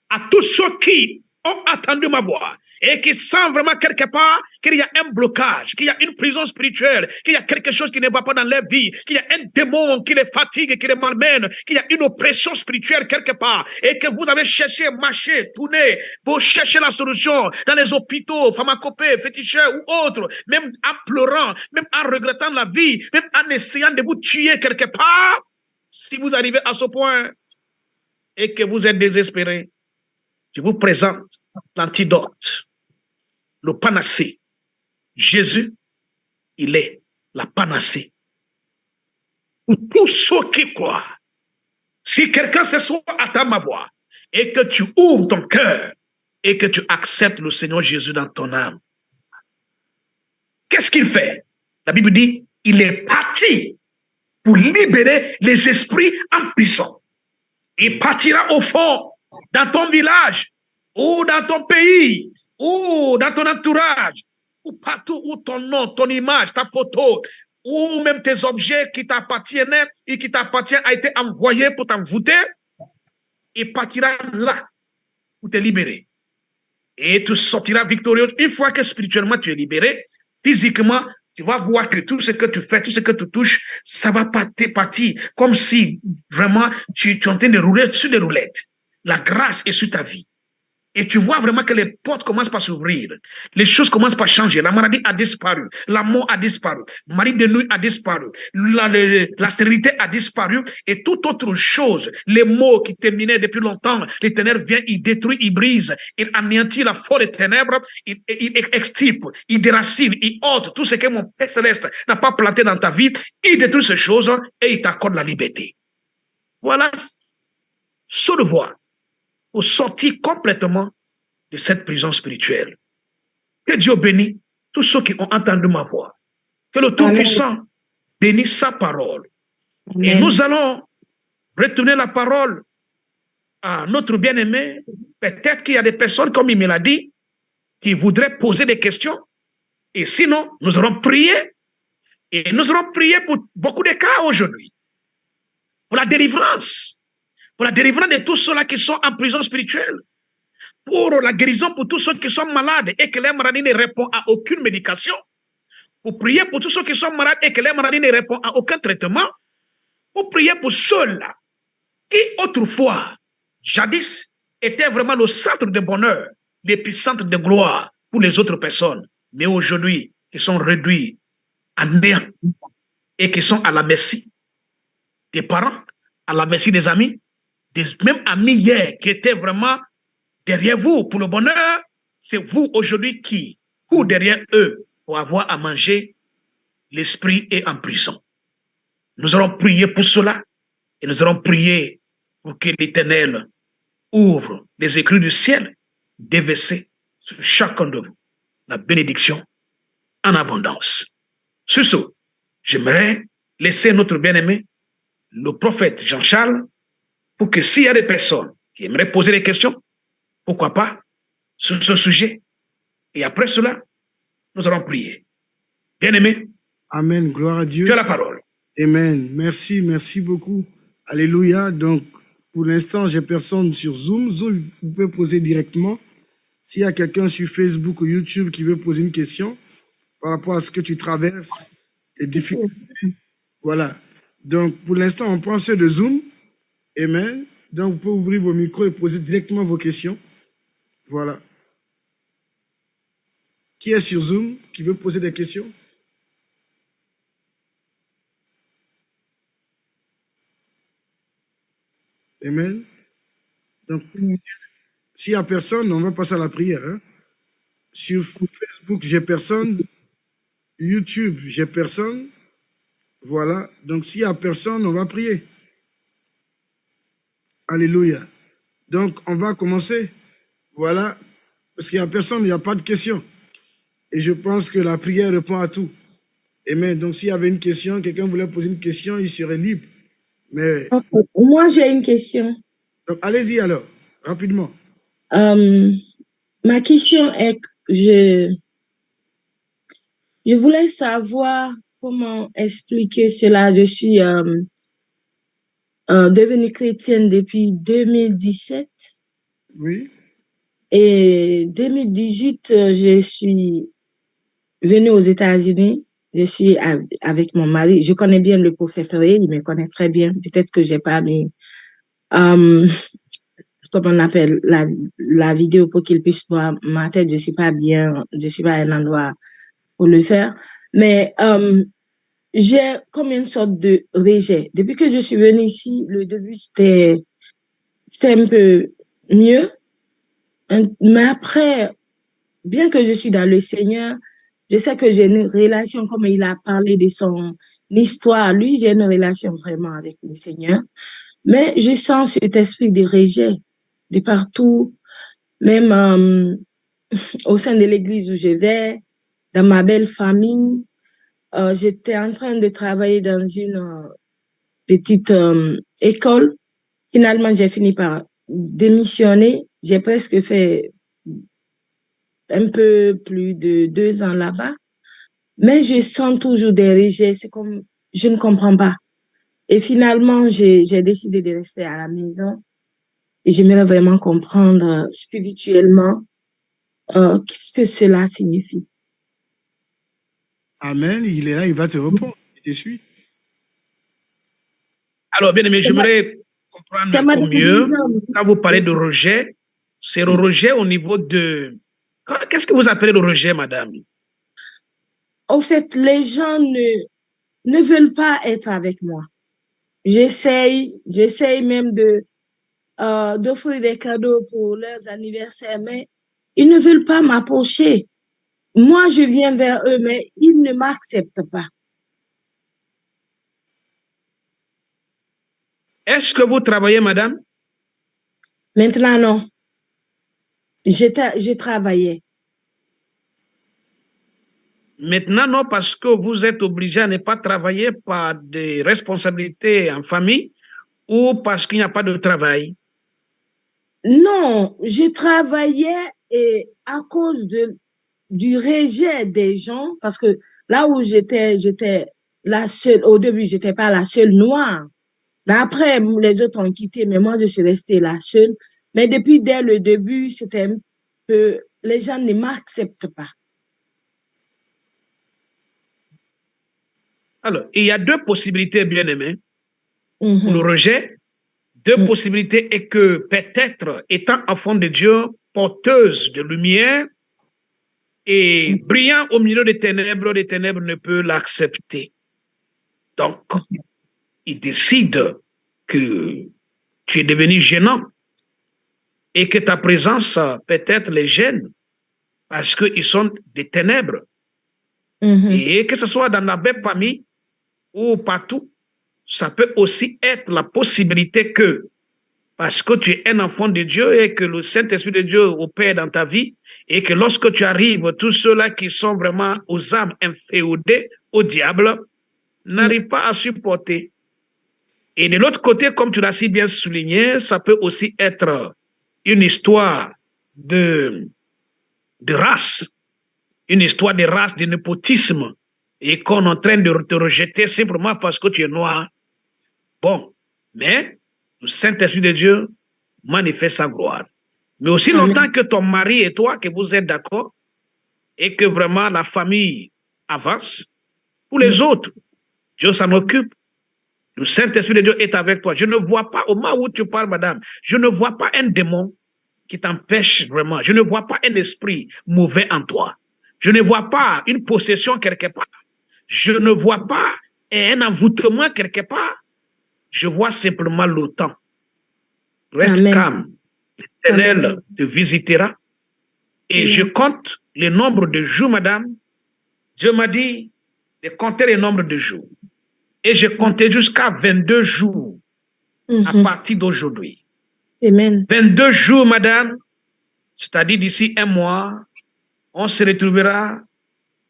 à tous ceux qui ont attendu ma voix et qui sentent vraiment quelque part qu'il y a un blocage, qu'il y a une prison spirituelle, qu'il y a quelque chose qui ne va pas dans leur vie, qu'il y a un démon qui les fatigue, qui les malmène, qu'il y a une oppression spirituelle quelque part et que vous avez cherché, marché, tourné, vous cherchez la solution dans les hôpitaux, pharmacopées, féticheurs ou autres, même en pleurant, même en regrettant la vie, même en essayant de vous tuer quelque part. Si vous arrivez à ce point et que vous êtes désespéré, je vous présente l'antidote, le panacée. Jésus, il est la panacée. Pour tous ceux qui croient, si quelqu'un se soit attend ma voix et que tu ouvres ton cœur et que tu acceptes le Seigneur Jésus dans ton âme, qu'est-ce qu'il fait? La Bible dit, il est parti pour libérer les esprits en prison. Il partira au fond dans ton village, ou dans ton pays, ou dans ton entourage, ou partout où ton nom, ton image, ta photo, ou même tes objets qui t'appartenaient et qui t'appartiennent a été envoyé pour t'envoûter, il partira là pour te libérer. Et tu sortiras victorieux. Une fois que spirituellement tu es libéré, physiquement, tu vas voir que tout ce que tu fais, tout ce que tu touches, ça va partir comme si vraiment tu es en train de rouler sur des roulettes. La grâce est sur ta vie. Et tu vois vraiment que les portes commencent par s'ouvrir. Les choses commencent par changer. La maladie a disparu. La mort a disparu. Mari de nuit a disparu. La stérilité a disparu. Et toute autre chose, les mots qui terminaient depuis longtemps, l'Éternel vient, il détruit, il brise, il anéantit la force des ténèbres, il extirpe, il déracine, il ôte tout ce que mon Père Céleste n'a pas planté dans ta vie. Il détruit ces choses et il t'accorde la liberté. Voilà ce devoir pour sortir complètement de cette prison spirituelle. Que Dieu bénisse tous ceux qui ont entendu ma voix. Que le Tout-Puissant bénisse sa parole. Amen. Et nous allons retourner la parole à notre bien-aimé. Peut-être qu'il y a des personnes, comme il me l'a dit, qui voudraient poser des questions. Et sinon, nous aurons prié. Et nous aurons prié pour beaucoup de cas aujourd'hui. Pour la délivrance. Pour la délivrance de tous ceux-là qui sont en prison spirituelle. Pour la guérison pour tous ceux qui sont malades et que leur maladie ne répond à aucune médication. Pour prier pour tous ceux qui sont malades et que leur maladie ne répond à aucun traitement. Pour prier pour ceux-là qui autrefois, jadis, étaient vraiment le centre de bonheur, l'épicentre de gloire pour les autres personnes. Mais aujourd'hui, qui sont réduits à néant et qui sont à la merci des parents, à la merci des amis, des mêmes amis hier qui étaient vraiment derrière vous pour le bonheur, c'est vous aujourd'hui qui courez derrière eux pour avoir à manger. L'esprit est en prison. Nous allons prier pour cela et nous allons prier pour que l'Éternel ouvre les écrits du ciel, déverser sur chacun de vous la bénédiction en abondance. Sur ce, j'aimerais laisser notre bien-aimé, le prophète Jean-Charles, pour que s'il y a des personnes qui aimeraient poser des questions, pourquoi pas, sur ce sujet. Et après cela, nous allons prier. Bien-aimé. Amen. Gloire à Dieu. Tu as la parole. Amen. Merci, merci beaucoup. Alléluia. Donc, pour l'instant, j'ai personne sur Zoom. Zoom, vous pouvez poser directement. S'il y a quelqu'un sur Facebook ou YouTube qui veut poser une question par rapport à ce que tu traverses, tes difficultés. Voilà. Donc, pour l'instant, on prend ceux de Zoom. Amen. Donc, vous pouvez ouvrir vos micros et poser directement vos questions. Voilà. Qui est sur Zoom, qui veut poser des questions? Amen. Donc, s'il n'y a personne, on va passer à la prière. Hein? Sur Facebook, j'ai personne. YouTube, j'ai personne. Voilà. Donc, s'il n'y a personne, on va prier. Alléluia. Donc, on va commencer. Voilà. Parce qu'il n'y a personne, il n'y a pas de question. Et je pense que la prière répond à tout. Amen. Donc, s'il y avait une question, quelqu'un voulait poser une question, il serait libre. Mais... Moi, j'ai une question. Donc, allez-y alors, rapidement. Ma question est, je voulais savoir comment expliquer cela. Je suis devenue chrétienne depuis 2017. Oui. Et 2018, je suis venue aux États-Unis. Je suis avec mon mari. Je connais bien le prophète Ray, il me connaît très bien. Peut-être que j'ai pas mis, comme on appelle, la vidéo pour qu'il puisse voir ma tête. Je suis pas à un endroit pour le faire. Mais j'ai comme une sorte de rejet. Depuis que je suis venue ici, le début, c'était un peu mieux. Mais après, bien que je suis dans le Seigneur, je sais que j'ai une relation, comme il a parlé de son histoire. Lui, j'ai une relation vraiment avec le Seigneur. Mais je sens cet esprit de rejet de partout, même au sein de l'église où je vais, dans ma belle famille. J'étais en train de travailler dans une petite école. Finalement, j'ai fini par démissionné. J'ai presque fait un peu plus de 2 ans là-bas, mais je sens toujours des rejets. C'est comme, je ne comprends pas. Et finalement, j'ai décidé de rester à la maison et j'aimerais vraiment comprendre spirituellement qu'est-ce que cela signifie. Amen. Il est là, il va te répondre. Il te suit. Alors, bien aimé, C'est ma, j'aimerais c'est comprendre ma au mieux, deuxième. quand vous parlez de rejet, c'est le rejet au niveau de... Qu'est-ce que vous appelez le rejet, madame? Au fait, les gens ne veulent pas être avec moi. J'essaye même d'offrir des cadeaux pour leurs anniversaires, mais ils ne veulent pas m'approcher. Moi, je viens vers eux, mais ils ne m'acceptent pas. Est-ce que vous travaillez, madame? Maintenant, non. Je travaillais. Maintenant, non, parce que vous êtes obligé à ne pas travailler par des responsabilités en famille ou parce qu'il n'y a pas de travail. Non, je travaillais et à cause du rejet des gens, parce que là où j'étais la seule, au début, j'étais pas la seule noire. Mais après, les autres ont quitté, mais moi, je suis restée la seule. Mais depuis, dès le début, c'était un peu, les gens ne m'acceptent pas. Alors, il y a deux possibilités, bien aimés, pour le Mhm. rejet. Deux Mhm. possibilités est que peut-être, étant enfant de Dieu, porteuse de lumière et brillant au milieu des ténèbres ne peuvent l'accepter. Donc, il décide que tu es devenu gênant et que ta présence peut-être les gêne parce qu'ils sont des ténèbres. Mhm. Et que ce soit dans la même famille ou partout, ça peut aussi être la possibilité que, parce que tu es un enfant de Dieu et que le Saint-Esprit de Dieu opère dans ta vie, et que lorsque tu arrives, tous ceux-là qui sont vraiment aux âmes inféodées au diable n'arrivent pas à supporter. Et de l'autre côté, comme tu l'as si bien souligné, ça peut aussi être une histoire de, de race, une histoire de race, de népotisme, et qu'on est en train de te rejeter simplement parce que tu es noir. Bon, mais le Saint-Esprit de Dieu manifeste sa gloire. Mais aussi longtemps Amen. que ton mari et toi, que vous êtes d'accord, et que vraiment la famille avance, pour les autres, Dieu s'en occupe. Le Saint-Esprit de Dieu est avec toi. Je ne vois pas, au moment où tu parles, madame, je ne vois pas un démon qui t'empêche vraiment. Je ne vois pas un esprit mauvais en toi. Je ne vois pas une possession quelque part. Je ne vois pas un envoûtement quelque part. Je vois simplement le temps. Reste Amen. calme. Amen. L'Éternel te visitera. Et je Amen. compte le nombre de jours, madame. Dieu m'a dit de compter le nombre de jours. Et je comptais jusqu'à 22 jours à Mhm. partir d'aujourd'hui. Amen. 22 jours, madame, c'est-à-dire d'ici un mois, on se retrouvera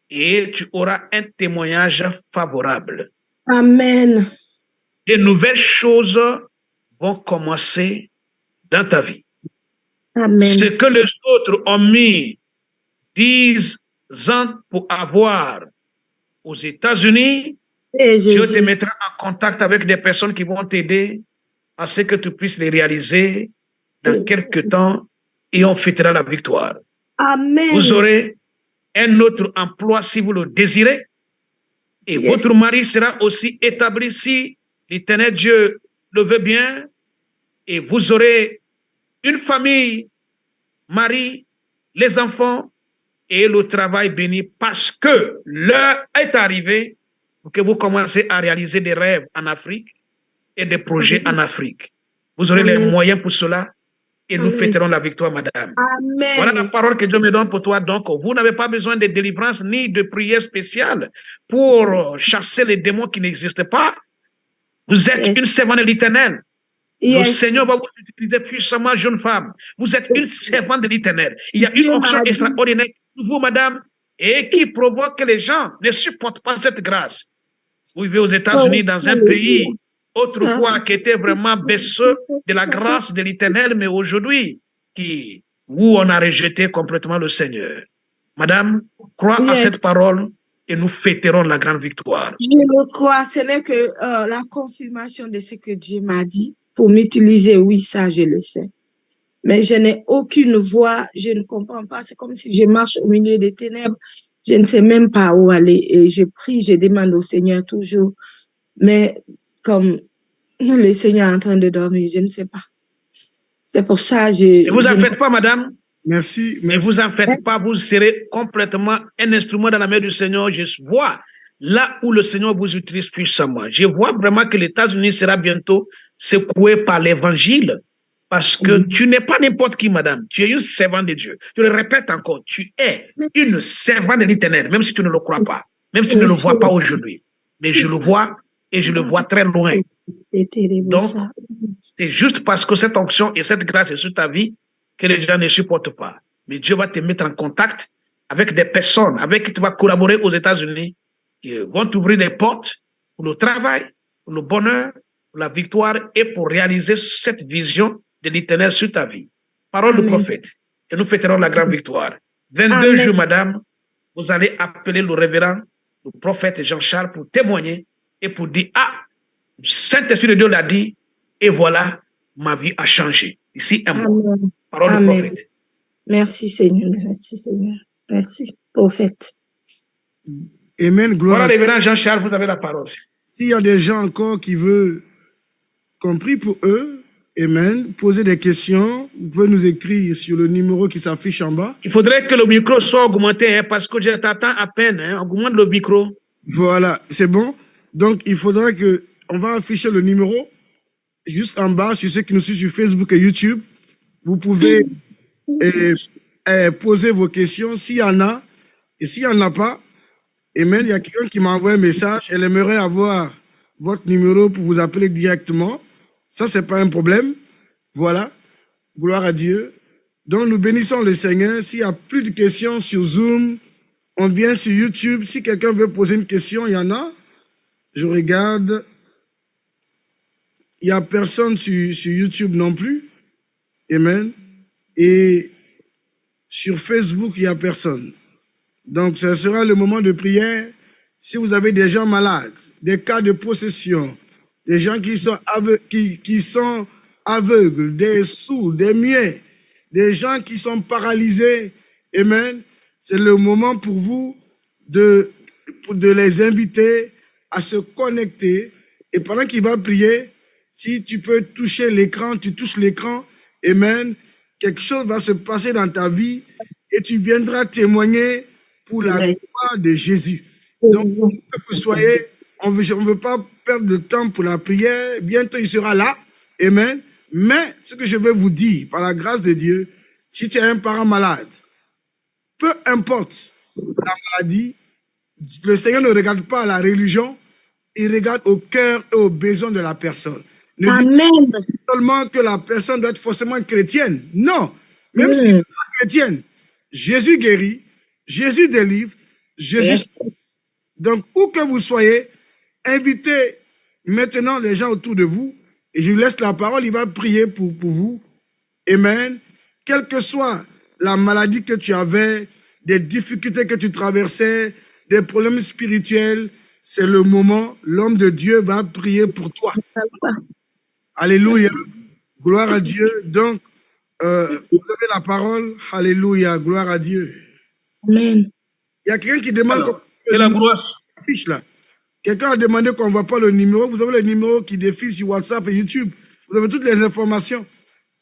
et tu auras un témoignage favorable. Amen. De nouvelles choses vont commencer dans ta vie. Ce Amen. que les autres ont mis 10 ans pour avoir aux États-Unis, Et Dieu te Jésus. mettra en contact avec des personnes qui vont t'aider à ce que tu puisses les réaliser dans quelques temps et on fêtera la victoire. Vous Amen. aurez un autre emploi si vous le désirez et votre Yes. mari sera aussi établi si l'Éternel Dieu le veut bien et vous aurez une famille, mari, les enfants et le travail béni parce que l'heure est arrivée pour que vous commencez à réaliser des rêves en Afrique et des projets en Afrique. Vous aurez les Amen. moyens pour cela et nous Amen. fêterons la victoire, madame. Voilà la Amen. parole que Dieu me donne pour toi. Donc, vous n'avez pas besoin de délivrance ni de prière spéciale pour chasser les démons qui n'existent pas. Vous êtes Yes. une servante de l'Éternel. Le Yes. Seigneur va vous utiliser puissamment, jeune femme. Vous êtes une servante de l'Éternel. Il y a une Dieu onction m'a dit. extraordinaire pour vous, madame, et qui provoque que les gens ne supportent pas cette grâce. Vous vivez aux Oh, États-Unis, dans un alléluia. pays autrefois qui étaient vraiment baisseux de la grâce de l'Éternel, mais aujourd'hui, où on a rejeté complètement le Seigneur. Madame, crois à Yes. cette parole et nous fêterons la grande victoire. Je le crois, ce n'est que la confirmation de ce que Dieu m'a dit. Pour m'utiliser, oui, ça, je le sais. Mais je n'ai aucune voix, je ne comprends pas. C'est comme si je marche au milieu des ténèbres. Je ne sais même pas où aller. Et je prie, je demande au Seigneur toujours. Mais comme le Seigneur est en train de dormir, je ne sais pas. C'est pour ça que Ne vous en faites pas, madame. Merci, Ne merci. vous en faites pas, vous serez complètement un instrument dans la main du Seigneur. Je vois là où le Seigneur vous utilise puissamment. Je vois vraiment que les États-Unis sera bientôt secoué par l'évangile. Parce que tu n'es pas n'importe qui, madame. Tu es une servante de Dieu. Je le répète encore, tu es une servante de l'Éternel, même si tu ne le crois pas, même si tu ne le vois pas aujourd'hui. Mais je le vois et je le vois très loin. Donc, c'est juste parce que cette onction et cette grâce est sur ta vie que les gens ne supportent pas. Mais Dieu va te mettre en contact avec des personnes avec qui tu vas collaborer aux États-Unis qui vont t'ouvrir des portes pour le travail, pour le bonheur, pour la victoire et pour réaliser cette vision de l'Éternel sur ta vie. Parole du prophète. Et nous fêterons la grande victoire. 22 jours, madame, vous allez appeler le révérend, le prophète Jean-Charles pour témoigner et pour dire, ah, le Saint-Esprit de Dieu l'a dit, et voilà, ma vie a changé. Ici, un mot. Parole du prophète. Merci Seigneur, merci Seigneur. Merci, prophète. Amen, gloire. Voilà, révérend Jean-Charles, vous avez la parole. S'il y a des gens encore qui veulent qu'on prie pour eux, amen, poser des questions, vous pouvez nous écrire sur le numéro qui s'affiche en bas. Il faudrait que le micro soit augmenté, hein, parce que je t'attends à peine. Hein, augmente le micro. Voilà, c'est bon. Donc, il faudra que, on va afficher le numéro juste en bas, sur ceux qui nous suivent sur Facebook et YouTube. Vous pouvez poser vos questions s'il y en a. Et s'il n'y en a pas, amen, il y a quelqu'un qui m'a envoyé un message. Elle aimerait avoir votre numéro pour vous appeler directement. Ça, c'est pas un problème. Voilà. Gloire à Dieu. Donc, nous bénissons le Seigneur. S'il y a plus de questions sur Zoom, on vient sur YouTube. Si quelqu'un veut poser une question, il y en a. Je regarde. Il n'y a personne sur YouTube non plus. Amen. Et sur Facebook, il n'y a personne. Donc, ce sera le moment de prière. Si vous avez des gens malades, des cas de possession, des gens qui sont aveugles, des sourds, des muets, des gens qui sont paralysés, amen, c'est le moment pour vous de les inviter à se connecter. Et pendant qu'il va prier, si tu peux toucher l'écran, tu touches l'écran, amen, quelque chose va se passer dans ta vie et tu viendras témoigner pour la gloire de Jésus. Donc, que vous soyez, on ne veut pas perdre de temps pour la prière. Bientôt, il sera là. Amen. Mais ce que je vais vous dire, par la grâce de Dieu, si tu as un parent malade, peu importe la maladie, le Seigneur ne regarde pas à la religion, il regarde au cœur et aux besoins de la personne. Ne dites pas seulement que la personne doit être forcément chrétienne. Non. Même si elle n'est pas chrétienne, Jésus guérit, Jésus délivre, Jésus... Donc, où que vous soyez, invitez maintenant les gens autour de vous et je lui laisse la parole, il va prier pour vous. Amen. Quelle que soit la maladie que tu avais, des difficultés que tu traversais, des problèmes spirituels, c'est le moment, l'homme de Dieu va prier pour toi. Alléluia. Gloire à Dieu. Donc, vous avez la parole. Alléluia. Gloire à Dieu. Amen. Il y a quelqu'un qui demande... Et la gloire. Fiche là. Quelqu'un a demandé qu'on ne voit pas le numéro. Vous avez le numéro qui défile sur WhatsApp et YouTube. Vous avez toutes les informations.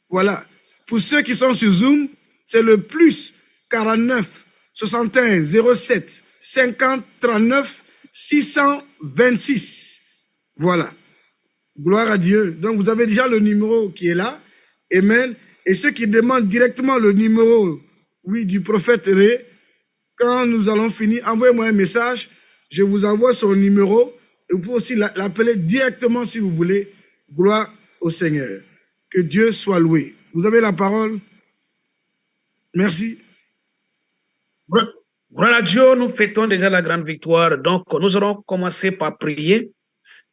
Voilà. Pour ceux qui sont sur Zoom, c'est le plus 49 61 07 50 39 626. Voilà. Gloire à Dieu. Donc, vous avez déjà le numéro qui est là. Amen. Et ceux qui demandent directement le numéro, oui, du prophète Ré, quand nous allons finir, envoyez-moi un message. Je vous envoie son numéro. Et vous pouvez aussi l'appeler directement si vous voulez. Gloire au Seigneur. Que Dieu soit loué. Vous avez la parole. Merci. Gloire à Dieu, nous fêtons déjà la grande victoire. Donc, nous allons commencer par prier.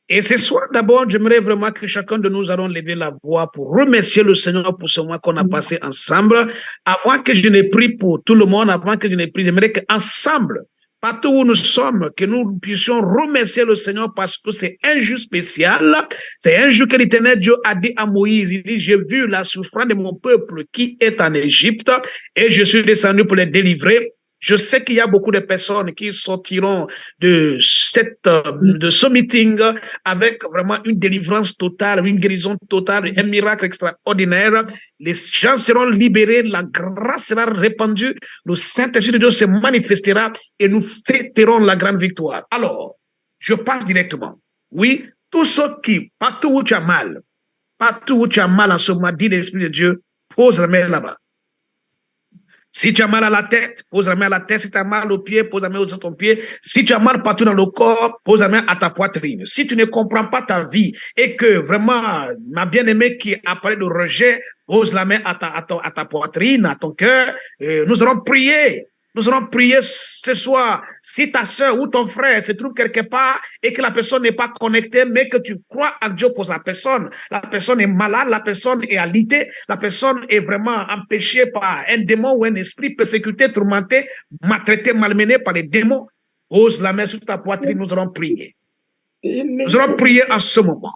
Et ce soir, d'abord, j'aimerais vraiment que chacun de nous allons lever la voix pour remercier le Seigneur pour ce mois qu'on a passé ensemble. Avant que je n'ai pris pour tout le monde, avant que je n'ai pris, j'aimerais qu'ensemble, partout où nous sommes, que nous puissions remercier le Seigneur parce que c'est un jour spécial. C'est un jour que l'Éternel Dieu a dit à Moïse, il dit, j'ai vu la souffrance de mon peuple qui est en Égypte et je suis descendu pour les délivrer. Je sais qu'il y a beaucoup de personnes qui sortiront de ce meeting avec vraiment une délivrance totale, une guérison totale, un miracle extraordinaire. Les gens seront libérés, la grâce sera répandue, le Saint-Esprit de Dieu se manifestera et nous fêterons la grande victoire. Alors, je passe directement. Oui, tous ceux qui, partout où tu as mal en ce moment, dit l'Esprit de Dieu, pose la main là-bas. Si tu as mal à la tête, pose la main à la tête. Si tu as mal aux pieds, pose la main sur ton pied. Si tu as mal partout dans le corps, pose la main à ta poitrine. Si tu ne comprends pas ta vie et que vraiment, ma bien-aimée qui a parlé de rejet, pose la main à ta poitrine, à ton cœur. Nous allons prier. Nous allons prier ce soir. Si ta soeur ou ton frère se trouve quelque part et que la personne n'est pas connectée, mais que tu crois en Dieu pour la personne est malade, la personne est alitée, la personne est vraiment empêchée par un démon ou un esprit persécuté, tourmenté, maltraité, malmené par les démons, pose la main sur ta poitrine, nous allons prier. Nous allons prier en ce moment.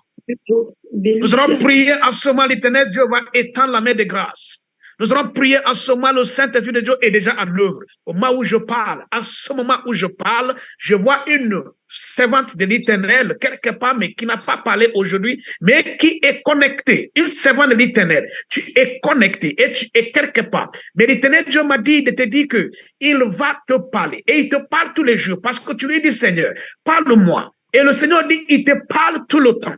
Nous allons prier en ce moment, l'Éternel Dieu va étendre la main de grâce. Nous allons prier en ce moment, le Saint-Esprit de Dieu est déjà en œuvre. Au moment où je parle, en ce moment où je parle, je vois une servante de l'Éternel, quelque part, mais qui n'a pas parlé aujourd'hui, mais qui est connectée. Une servante de l'Éternel. Tu es connecté et tu es quelque part. Mais l'Éternel Dieu m'a dit de te dire que il va te parler. Et il te parle tous les jours parce que tu lui dis, Seigneur, parle-moi. Et le Seigneur dit, il te parle tout le temps.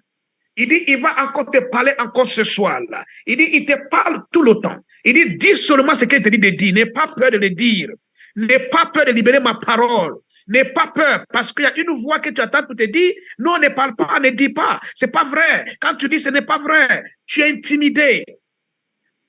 Il dit, il va encore te parler encore ce soir-là. Il dit, il te parle tout le temps. Il dit, dis seulement ce qu'il te dit de dire. N'aie pas peur de le dire. N'aie pas peur de libérer ma parole. N'aie pas peur parce qu'il y a une voix que tu attends pour te dire, non, ne parle pas, ne dis pas. C'est pas vrai. Quand tu dis ce n'est pas vrai, tu es intimidé.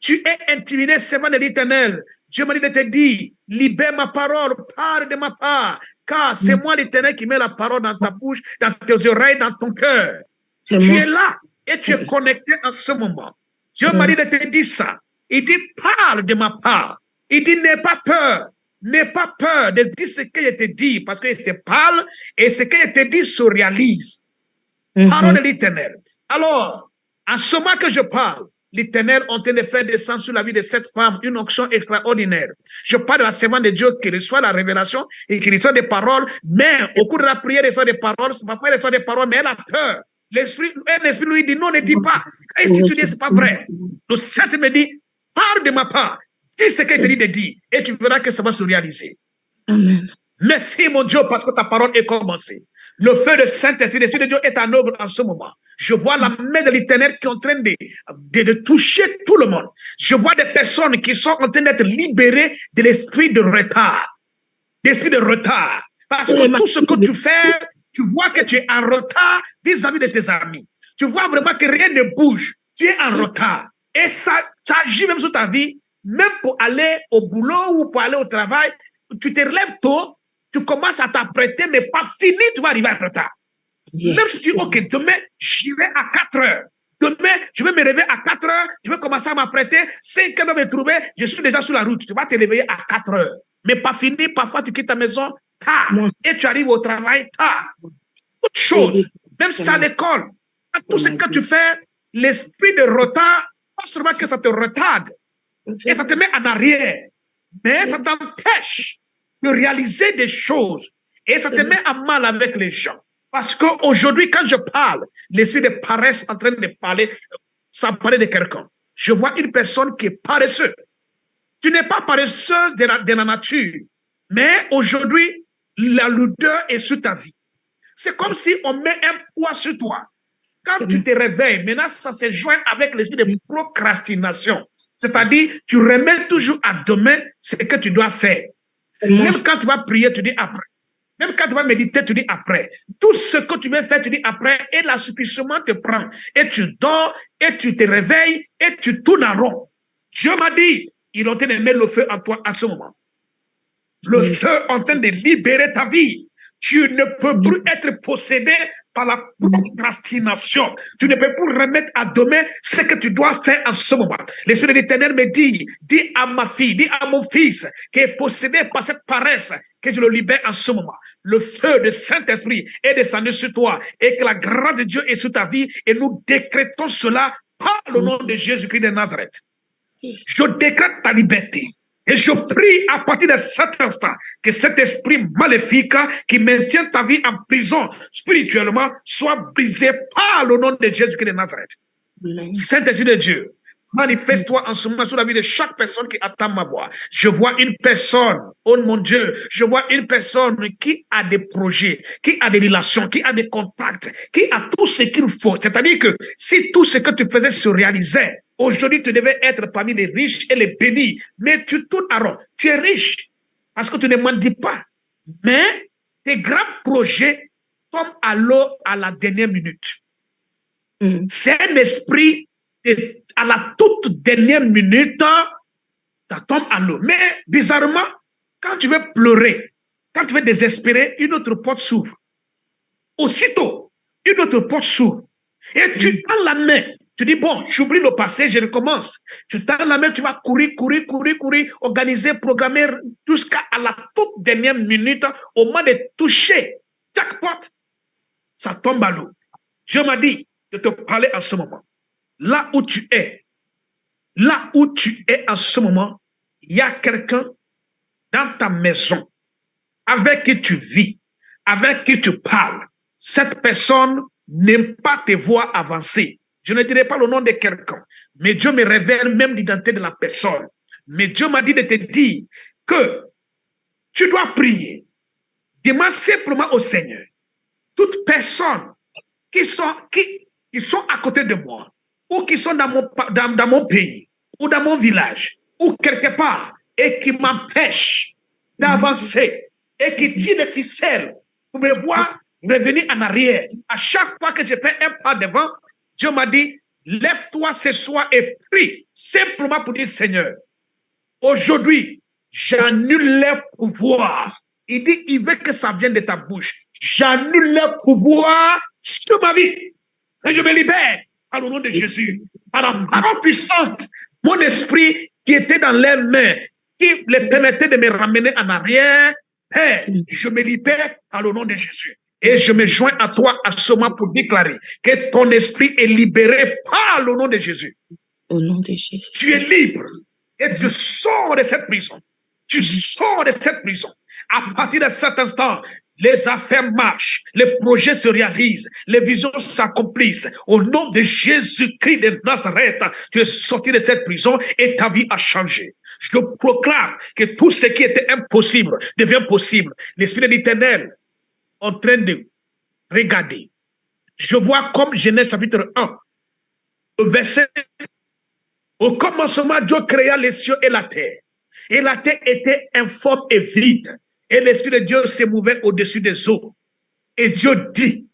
Tu es intimidé, servant de l'Éternel. Dieu m'a dit de te dire, libère ma parole, parle de ma part, car c'est moi l'Éternel qui met la parole dans ta bouche, dans tes oreilles, dans ton cœur. Tu es là et tu es connecté en ce moment. Dieu m'a dit de te dire ça. Il dit, parle de ma part. Il dit, n'aie pas peur. N'aie pas peur de dire ce qu'il te dit parce qu'il te parle et ce qu'il te dit se réalise. Parole de l'Éternel. Alors, en ce moment que je parle, l'Éternel est en train de faire descendre sur la vie de cette femme une onction extraordinaire. Je parle de la servante de Dieu qui reçoit la révélation et qui reçoit des paroles, mais au cours de la prière, elle reçoit des paroles. Ce n'est pas elle reçoit des paroles, mais elle a peur. L'esprit lui dit, non, ne dis pas. Et si tu dis, c'est pas vrai. Le Saint me dit, parle de ma part. Dis ce qu'il te dit de dire. Et tu verras que ça va se réaliser. Amen. Merci, mon Dieu, parce que ta parole est commencée. Le feu de Saint-Esprit, l'Esprit de Dieu est en œuvre en ce moment. Je vois la main de l'Éternel qui est en train de toucher tout le monde. Je vois des personnes qui sont en train d'être libérées de l'esprit de retard. L'esprit de retard. Parce que tout ce que tu fais, tu vois que tu es en retard vis-à-vis de tes amis. Tu vois vraiment que rien ne bouge. Tu es en retard. Et ça agit même sur ta vie. Même pour aller au boulot ou pour aller au travail, tu te relèves tôt, tu commences à t'apprêter, mais pas fini, tu vas arriver en retard. Yes. Même si tu dis, OK, demain, j'irai à 4 heures. Demain, je vais me réveiller à 4 heures, je vais commencer à m'apprêter, 5 heures me trouver, je suis déjà sur la route. Tu vas te réveiller à 4 heures. Mais pas fini, parfois tu quittes ta maison tard et tu arrives au travail tard. Toute chose, même si c'est à l'école, tout ce que tu fais, l'esprit de retard, pas seulement que ça te retarde, et ça te met en arrière, mais ça t'empêche de réaliser des choses et ça te met en mal avec les gens. Parce qu'aujourd'hui, quand je parle, l'esprit de paresse en train de parler, ça parle de quelqu'un. Je vois une personne qui est paresseuse. Tu n'es pas paresseuse de la nature, mais aujourd'hui, la lourdeur est sur ta vie. C'est comme si on met un poids sur toi. Quand tu te réveilles, maintenant, ça se joint avec l'esprit de procrastination. C'est-à-dire, tu remets toujours à demain ce que tu dois faire. Même quand tu vas prier, tu dis après. Même quand tu vas méditer, tu dis après. Tout ce que tu veux faire, tu dis après. Et l'assouplissement te prend. Et tu dors, et tu te réveilles, et tu tournes en rond. Dieu m'a dit, il est en train de mettre le feu en toi à ce moment. Le feu est en train de libérer ta vie. Tu ne peux plus être possédé par la procrastination. Tu ne peux plus remettre à demain ce que tu dois faire en ce moment. L'Esprit de l'Éternel me dit, dis à ma fille, dis à mon fils, qui est possédé par cette paresse, que je le libère en ce moment. Le feu du Saint-Esprit est descendu sur toi et que la grâce de Dieu est sur ta vie et nous décrétons cela par le nom de Jésus-Christ de Nazareth. Je décrète ta liberté. Et je prie à partir de cet instant que cet esprit maléfique qui maintient ta vie en prison spirituellement soit brisé par le nom de Jésus-Christ de Nazareth. Saint-Esprit de Dieu, manifeste-toi en ce moment sur la vie de chaque personne qui attend ma voix. Je vois une personne, oh mon Dieu, je vois une personne qui a des projets, qui a des relations, qui a des contacts, qui a tout ce qu'il faut. C'est-à-dire que si tout ce que tu faisais se réalisait, aujourd'hui tu devais être parmi les riches et les bénis, mais tu tournes à rond. Tu es riche parce que tu ne m'en dis pas, mais tes grands projets tombent à l'eau à la dernière minute. C'est un esprit et à la toute dernière minute, ça tombe à l'eau. Mais bizarrement, quand tu veux pleurer, quand tu veux désespérer, une autre porte s'ouvre. Aussitôt, une autre porte s'ouvre. Et tu tends la main. Tu dis, bon, j'oublie le passé, je recommence. Tu tends la main, tu vas courir, organiser, programmer, jusqu'à la toute dernière minute, au moment de toucher chaque porte, ça tombe à l'eau. Dieu m'a dit de te parler en ce moment. Là où tu es en ce moment, il y a quelqu'un dans ta maison avec qui tu vis, avec qui tu parles. Cette personne n'aime pas te voir avancer. Je ne dirai pas le nom de quelqu'un, mais Dieu me révèle même l'identité de la personne. Mais Dieu m'a dit de te dire que tu dois prier. Demande simplement au Seigneur. Toute personne qui sont à côté de moi, ou qui sont dans mon pays, ou dans mon village, ou quelque part, et qui m'empêchent d'avancer, et qui tirent les ficelles pour me voir revenir en arrière. À chaque fois que je fais un pas devant, Dieu m'a dit, lève-toi ce soir et prie, simplement pour dire, Seigneur, aujourd'hui, j'annule les pouvoirs. Il dit, il veut que ça vienne de ta bouche. J'annule les pouvoirs sur ma vie. Et je me libère. Par le nom de Jésus, par la parole puissante, mon esprit qui était dans les mains, qui les permettait de me ramener en arrière, Père, je me libère par le nom de Jésus. Et je me joins à toi à ce moment pour déclarer que ton esprit est libéré par le nom de Jésus. Au nom de Jésus. Tu es libre et tu sors de cette prison. Tu sors de cette prison. À partir de cet instant, les affaires marchent, les projets se réalisent, les visions s'accomplissent. Au nom de Jésus-Christ de Nazareth, tu es sorti de cette prison et ta vie a changé. Je proclame que tout ce qui était impossible devient possible. L'Esprit de l'Éternel en train de regarder. Je vois comme Genèse chapitre 1, le verset. Au commencement, Dieu créa les cieux et la terre. Et la terre était informe et vide. Et l'Esprit de Dieu se mouvait au-dessus des eaux. Et Dieu dit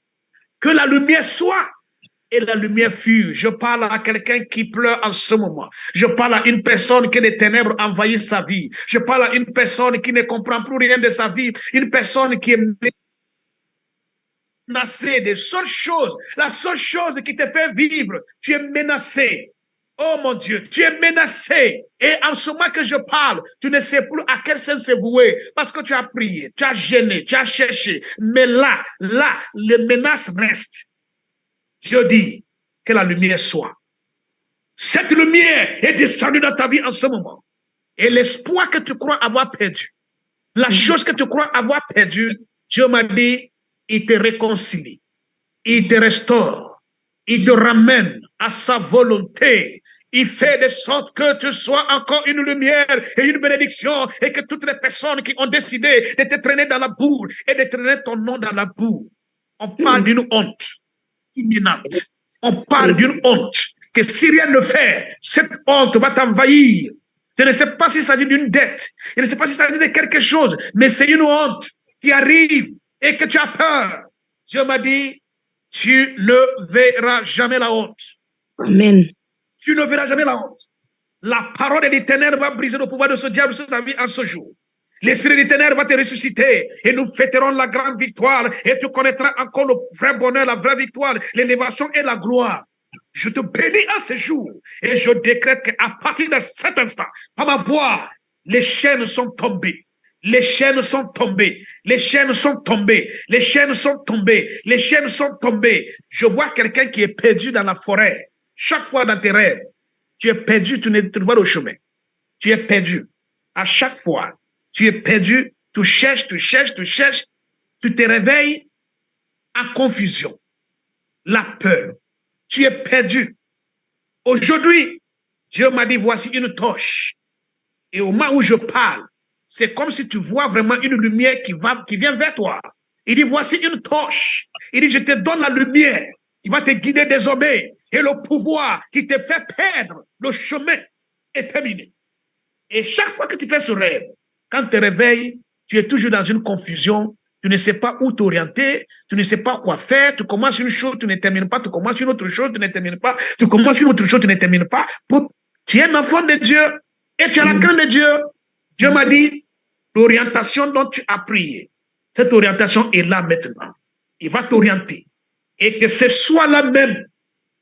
que la lumière soit. Et la lumière fut. Je parle à quelqu'un qui pleure en ce moment. Je parle à une personne que les ténèbres envahissent sa vie. Je parle à une personne qui ne comprend plus rien de sa vie. Une personne qui est menacée des seules choses. La seule chose qui te fait vivre, tu es menacé. Oh mon Dieu, tu es menacé. Et en ce moment que je parle, tu ne sais plus à quel sens se vouer parce que tu as prié, tu as gêné, tu as cherché. Mais là, les menaces restent. Dieu dit que la lumière soit. Cette lumière est descendue dans ta vie en ce moment. Et l'espoir que tu crois avoir perdu, la chose que tu crois avoir perdue, Dieu m'a dit, il te réconcilie, il te restaure, il te ramène à sa volonté. Il fait de sorte que tu sois encore une lumière et une bénédiction et que toutes les personnes qui ont décidé de te traîner dans la boue et de traîner ton nom dans la boue, on parle d'une honte imminente. On parle d'une honte que si rien ne fait, cette honte va t'envahir. Je ne sais pas s'il s'agit d'une dette, je ne sais pas s'il s'agit de quelque chose, mais c'est une honte qui arrive et que tu as peur. Dieu m'a dit, tu ne verras jamais la honte. Amen. Tu ne verras jamais la honte. La parole de l'Éternel va briser le pouvoir de ce diable sur ta vie en ce jour. L'Esprit du ténèbre va te ressusciter et nous fêterons la grande victoire et tu connaîtras encore le vrai bonheur, la vraie victoire, l'élévation et la gloire. Je te bénis à ce jour et je décrète qu'à partir de cet instant, par ma voix, les chaînes sont tombées. Les chaînes sont tombées, les chaînes sont tombées, les chaînes sont tombées, les chaînes sont tombées. Je vois quelqu'un qui est perdu dans la forêt. Chaque fois dans tes rêves, tu es perdu, tu ne trouves pas le chemin. Tu es perdu. À chaque fois, tu es perdu, tu cherches, tu cherches, tu cherches, tu te réveilles en confusion, la peur. Tu es perdu. Aujourd'hui, Dieu m'a dit, voici une torche. Et au moment où je parle, c'est comme si tu vois vraiment une lumière qui vient vers toi. Il dit, voici une torche. Il dit, je te donne la lumière qui va te guider désormais. Et le pouvoir qui te fait perdre le chemin est terminé. Et chaque fois que tu fais ce rêve, quand tu te réveilles, tu es toujours dans une confusion. Tu ne sais pas où t'orienter, tu ne sais pas quoi faire. Tu commences une chose, tu ne termines pas. Tu commences une autre chose, tu ne termines pas. Tu commences une autre chose, tu ne termines pas. Tu es un enfant de Dieu et tu as la crainte de Dieu. Dieu m'a dit, l'orientation dont tu as prié, cette orientation est là maintenant. Il va t'orienter. Et que ce soit là même,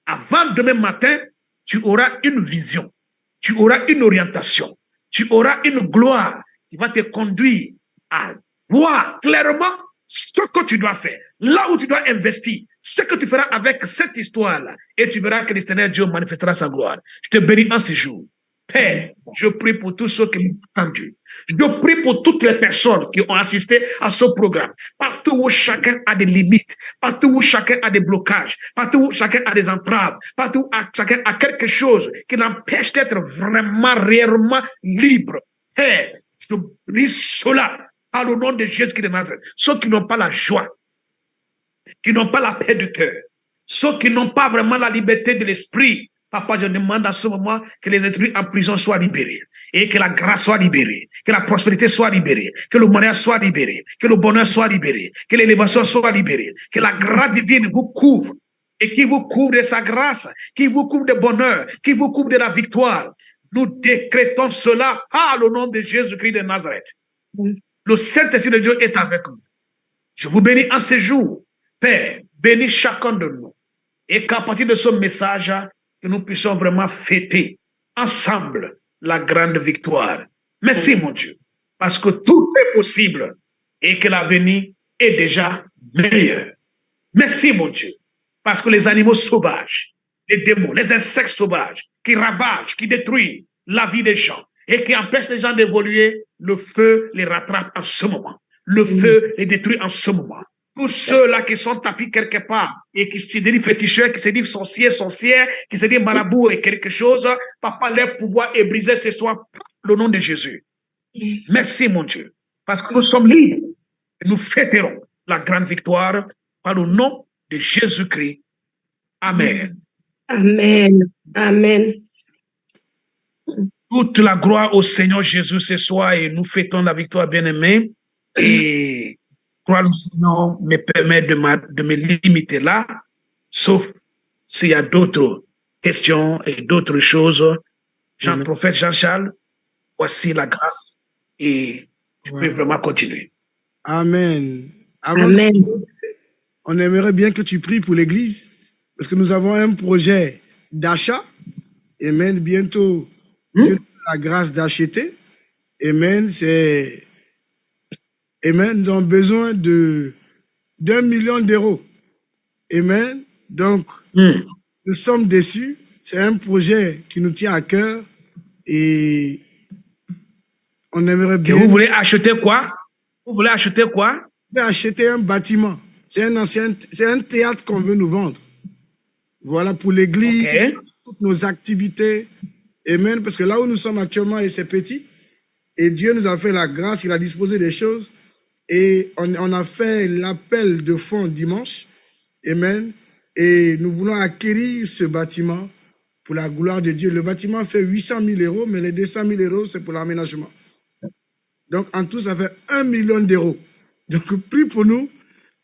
avant demain matin, tu auras une vision, tu auras une orientation, tu auras une gloire qui va te conduire à voir clairement ce que tu dois faire, là où tu dois investir, ce que tu feras avec cette histoire-là. Et tu verras que le Seigneur Dieu manifestera sa gloire. Je te bénis en ce jour. Père, je prie pour tous ceux qui m'ont entendu. Je prie pour toutes les personnes qui ont assisté à ce programme. Partout où chacun a des limites, partout où chacun a des blocages, partout où chacun a des entraves, partout où chacun a quelque chose qui l'empêche d'être vraiment, réellement libre. Père, je brise cela par le nom de Jésus-Christ de Nazareth. Ceux qui n'ont pas la joie, qui n'ont pas la paix du cœur, ceux qui n'ont pas vraiment la liberté de l'esprit. Papa, je demande à ce moment que les esprits en prison soient libérés et que la grâce soit libérée, que la prospérité soit libérée, que le mariage soit libéré, que le bonheur soit libéré, que l'élévation soit libérée, que la grâce divine vous couvre et qui vous couvre de sa grâce, qui vous couvre de bonheur, qui vous couvre de la victoire. Nous décrétons cela par le nom de Jésus-Christ de Nazareth. Le Saint-Esprit de Dieu est avec vous. Je vous bénis en ce jour. Père, bénis chacun de nous. Et qu'à partir de ce message, que nous puissions vraiment fêter ensemble la grande victoire. Merci, mon Dieu, parce que tout est possible et que l'avenir est déjà meilleur. Merci, mon Dieu, parce que les animaux sauvages, les démons, les insectes sauvages qui ravagent, qui détruisent la vie des gens et qui empêchent les gens d'évoluer, le feu les rattrape en ce moment. Le feu les détruit en ce moment. Tous ceux-là qui sont tapis quelque part et qui se disent féticheurs, qui se disent sorcières, qui se disent marabouts et quelque chose, papa, leur pouvoir est brisé ce soir par le nom de Jésus. Merci, mon Dieu, parce que nous sommes libres et nous fêterons la grande victoire par le nom de Jésus-Christ. Amen. Amen. Amen. Toute la gloire au Seigneur Jésus ce soir et nous fêtons la victoire bien-aimée. Et croire le Seigneur me permet de me limiter là, sauf s'il y a d'autres questions et d'autres choses. Prophète Jean-Charles, voici la grâce et tu peux vraiment continuer. Amen. Amen. On aimerait bien que tu pries pour l'Église parce que nous avons un projet d'achat. Amen. Bientôt, Dieu nous donne la grâce d'acheter. Amen. Amen. Nous avons besoin d'1 million d'euros. Amen. Donc, nous sommes déçus. C'est un projet qui nous tient à cœur et on aimerait bien. Et vous voulez acheter quoi? Vous voulez acheter quoi? On veut acheter un bâtiment. C'est un théâtre qu'on veut nous vendre. Voilà pour l'église, toutes nos activités. Amen. Parce que là où nous sommes actuellement, c'est petit. Et Dieu nous a fait la grâce, il a disposé des choses. Et on a fait l'appel de fonds dimanche. Amen. Et nous voulons acquérir ce bâtiment pour la gloire de Dieu. Le bâtiment fait 800 000 euros, mais les 200 000 euros, c'est pour l'aménagement. Donc, en tout, ça fait 1 million d'euros. Donc, prie pour nous,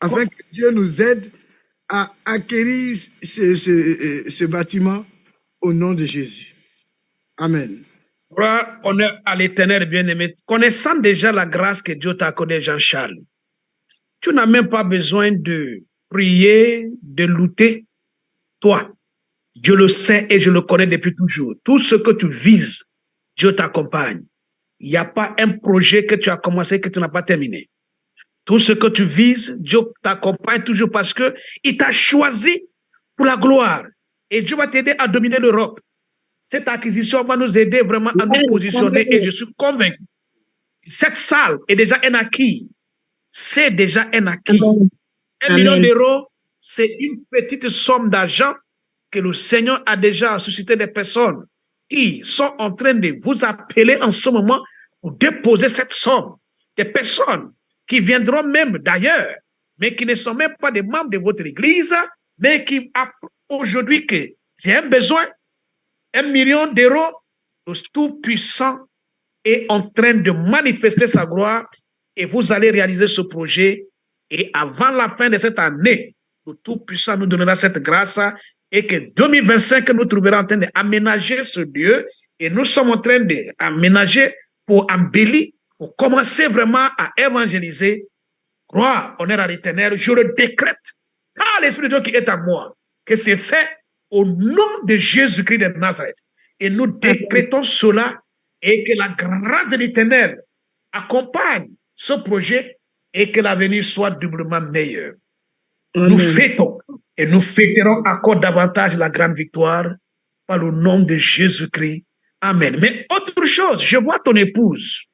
afin que Dieu nous aide à acquérir ce bâtiment au nom de Jésus. Amen. Gloire, honneur à l'Éternel bien-aimé. Connaissant déjà la grâce que Dieu t'a accordée, Jean-Charles, tu n'as même pas besoin de prier, de lutter. Toi, Dieu le sait et je le connais depuis toujours. Tout ce que tu vises, Dieu t'accompagne. Il n'y a pas un projet que tu as commencé que tu n'as pas terminé. Tout ce que tu vises, Dieu t'accompagne toujours parce que il t'a choisi pour la gloire. Et Dieu va t'aider à dominer l'Europe. Cette acquisition va nous aider vraiment à nous positionner et je suis convaincu. Cette salle est déjà un acquis. C'est déjà un acquis. Amen. 1 million Amen. d'euros, c'est une petite somme d'argent que le Seigneur a déjà suscité des personnes qui sont en train de vous appeler en ce moment pour déposer cette somme. Des personnes qui viendront même d'ailleurs, mais qui ne sont même pas des membres de votre église, mais qui aujourd'hui que j'ai un besoin, 1 million d'euros, le Tout-Puissant est en train de manifester sa gloire et vous allez réaliser ce projet. Et avant la fin de cette année, le Tout-Puissant nous donnera cette grâce et que 2025 nous trouverons en train d'aménager ce lieu et nous sommes en train d'aménager pour embellir, pour commencer vraiment à évangéliser. Gloire, honneur à l'Éternel, je le décrète par l'Esprit de Dieu qui est à moi, que c'est fait au nom de Jésus-Christ de Nazareth. Et nous décrétons cela et que la grâce de l'Éternel accompagne ce projet et que l'avenir soit doublement meilleur. Amen. Nous fêtons et nous fêterons encore davantage la grande victoire par le nom de Jésus-Christ. Amen. Mais autre chose, je vois ton épouse.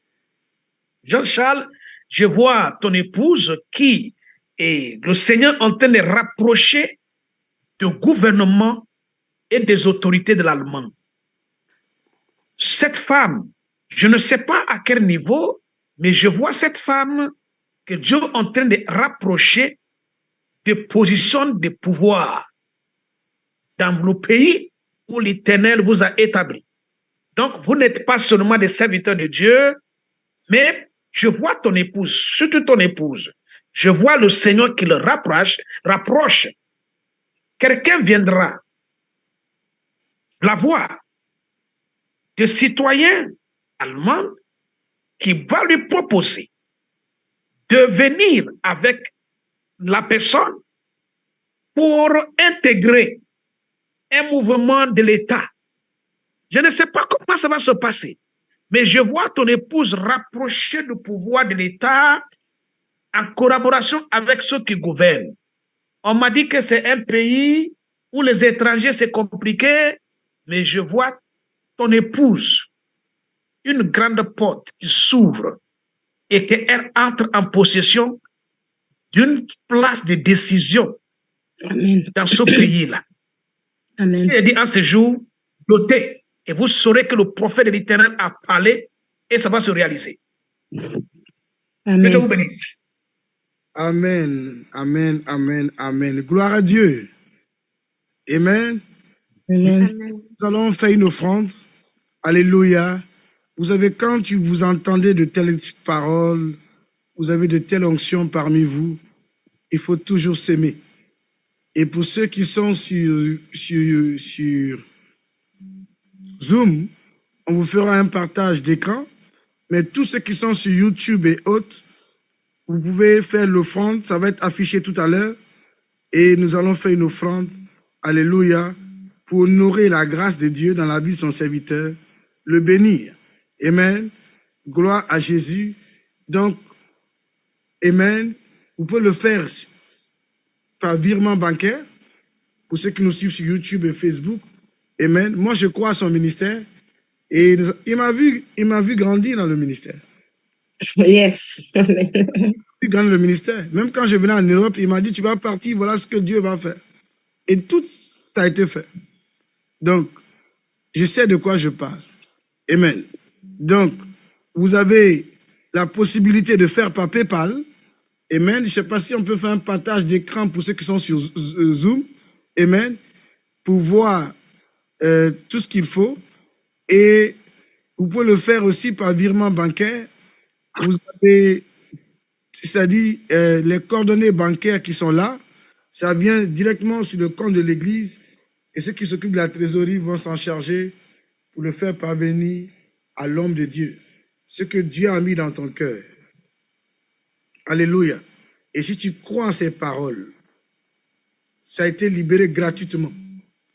Jean-Charles, je vois ton épouse qui est le Seigneur en train de rapprocher du gouvernement et des autorités de l'Allemagne. Cette femme, je ne sais pas à quel niveau, mais je vois cette femme que Dieu est en train de rapprocher des positions de pouvoir dans le pays où l'Éternel vous a établi. Donc, vous n'êtes pas seulement des serviteurs de Dieu, mais je vois ton épouse, surtout ton épouse. Je vois le Seigneur qui le rapproche. Quelqu'un viendra la voir, de citoyens allemands qui va lui proposer de venir avec la personne pour intégrer un mouvement de l'État. Je ne sais pas comment ça va se passer, mais je vois ton épouse rapprocher du pouvoir de l'État en collaboration avec ceux qui gouvernent. On m'a dit que c'est un pays où les étrangers, c'est compliqué, mais je vois ton épouse, une grande porte qui s'ouvre et qu'elle entre en possession d'une place de décision Amen. dans ce pays-là. Amen. Il dit en ce jour, notez, et vous saurez que le prophète de l'Éternel a parlé et ça va se réaliser. Que Dieu vous Amen. bénisse. Amen, amen, amen, amen. Gloire à Dieu. Amen. Amen. Nous allons faire une offrande. Alléluia. Vous savez, quand vous entendez de telles paroles, vous avez de telles onctions parmi vous, il faut toujours s'aimer. Et pour ceux qui sont sur Zoom, on vous fera un partage d'écran. Mais tous ceux qui sont sur YouTube et autres, vous pouvez faire l'offrande. Ça va être affiché tout à l'heure. Et nous allons faire une offrande. Alléluia. Pour honorer la grâce de Dieu dans la vie de son serviteur. Le bénir. Amen. Gloire à Jésus. Donc, amen. Vous pouvez le faire par virement bancaire. Pour ceux qui nous suivent sur YouTube et Facebook. Amen. Moi, je crois à son ministère. Et il m'a vu grandir dans le ministère. Yes. Il grandir le ministère. Même quand je venais en Europe, il m'a dit, tu vas partir, voilà ce que Dieu va faire. Et tout a été fait. Donc, je sais de quoi je parle. Amen. Donc, vous avez la possibilité de faire par PayPal. Amen. Je ne sais pas si on peut faire un partage d'écran pour ceux qui sont sur Zoom. Amen. Pour voir tout ce qu'il faut. Et vous pouvez le faire aussi par virement bancaire. Vous avez, c'est-à-dire les coordonnées bancaires qui sont là, ça vient directement sur le compte de l'Église et ceux qui s'occupent de la trésorerie vont s'en charger pour le faire parvenir à l'homme de Dieu ce que Dieu a mis dans ton cœur. Alléluia. Et si tu crois en ces paroles, ça a été libéré gratuitement.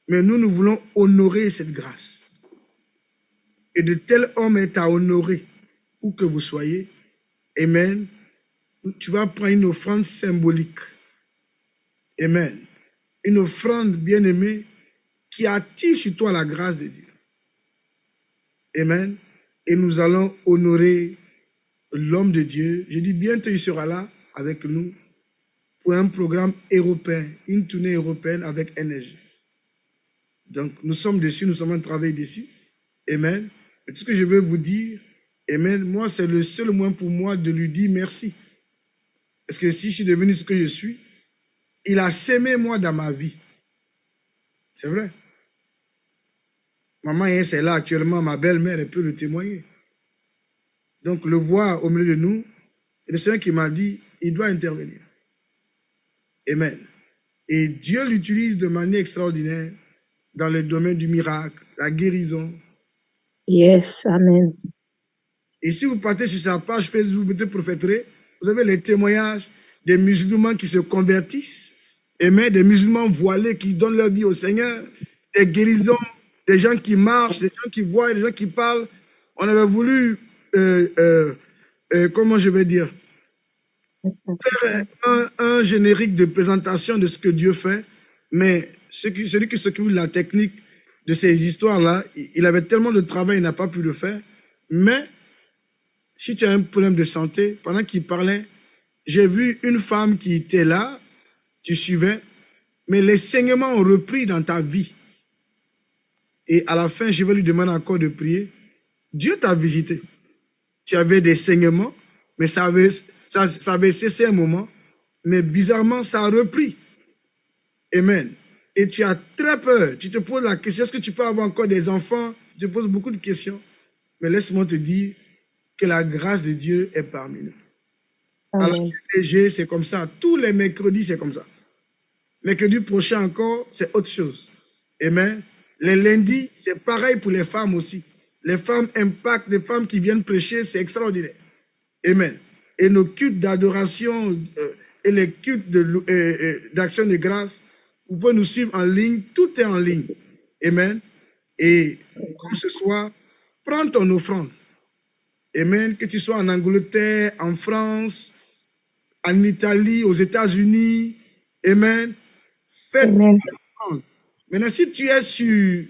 Mais nous voulons honorer cette grâce. Et de tel homme est à honorer, où que vous soyez. Amen. Tu vas prendre une offrande symbolique. Amen. Une offrande bien-aimée qui attire sur toi la grâce de Dieu. Amen. Et nous allons honorer l'homme de Dieu. Je dis bientôt, il sera là avec nous pour un programme européen, une tournée européenne avec énergie. Donc, nous sommes dessus, nous sommes en travail dessus. Amen. Et tout ce que je veux vous dire, amen, moi, c'est le seul moyen pour moi de lui dire merci. Parce que si je suis devenu ce que je suis, il a sémé moi dans ma vie. C'est vrai. Maman, c'est là actuellement, ma belle-mère, elle peut le témoigner. Donc, le voir au milieu de nous, c'est le Seigneur qui m'a dit, il doit intervenir. Amen. Et Dieu l'utilise de manière extraordinaire dans le domaine du miracle, la guérison. Yes, amen. Et si vous partez sur sa page Facebook, vous mettez prophéterie, vous avez les témoignages des musulmans qui se convertissent, amen, des musulmans voilés qui donnent leur vie au Seigneur, des guérisons, des gens qui marchent, des gens qui voient, des gens qui parlent. On avait voulu, comment je vais dire, faire un générique de présentation de ce que Dieu fait, mais celui qui s'occupe de la technique de ces histoires-là, il avait tellement de travail, il n'a pas pu le faire. Mais si tu as un problème de santé, pendant qu'il parlait, j'ai vu une femme qui était là, tu suivais, mais les saignements ont repris dans ta vie. Et à la fin, je vais lui demander encore de prier. Dieu t'a visité. Tu avais des saignements, mais ça avait cessé un moment, mais bizarrement, ça a repris. Amen. Et tu as très peur. Tu te poses la question, est-ce que tu peux avoir encore des enfants? Tu te poses beaucoup de questions. Mais laisse-moi te dire que la grâce de Dieu est parmi nous. Amen. Alors, léger, c'est comme ça. Tous les mercredis, c'est comme ça. Mercredi prochain encore, c'est autre chose. Amen. Les lundis, c'est pareil pour les femmes aussi. Les femmes impactent, les femmes qui viennent prêcher, c'est extraordinaire. Amen. Et nos cultes d'adoration et les cultes d'action de grâce, vous pouvez nous suivre en ligne, tout est en ligne. Amen. Et comme ce soir, prends ton offrande. Amen. Que tu sois en Angleterre, en France, en Italie, aux États-Unis. Amen. Faites Amen. l'offrande. Maintenant, si tu es sur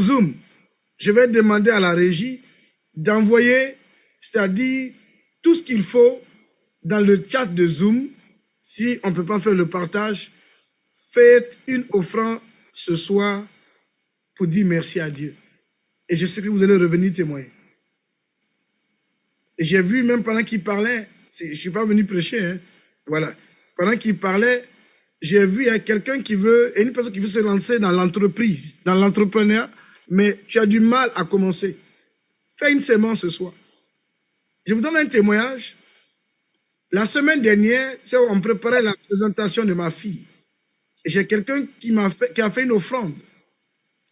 Zoom, je vais demander à la régie d'envoyer, c'est-à-dire tout ce qu'il faut dans le chat de Zoom. Si on ne peut pas faire le partage, faites une offrande ce soir pour dire merci à Dieu. Et je sais que vous allez revenir témoigner. Et j'ai vu même pendant qu'il parlait, je ne suis pas venu prêcher, hein, voilà. Pendant qu'il parlait, j'ai vu il y a quelqu'un qui veut, une personne qui veut se lancer dans l'entreprise, dans l'entrepreneuriat, mais tu as du mal à commencer. Fais une sémence ce soir. Je vous donne un témoignage. La semaine dernière, on préparait la présentation de ma fille. Et j'ai quelqu'un qui a fait une offrande.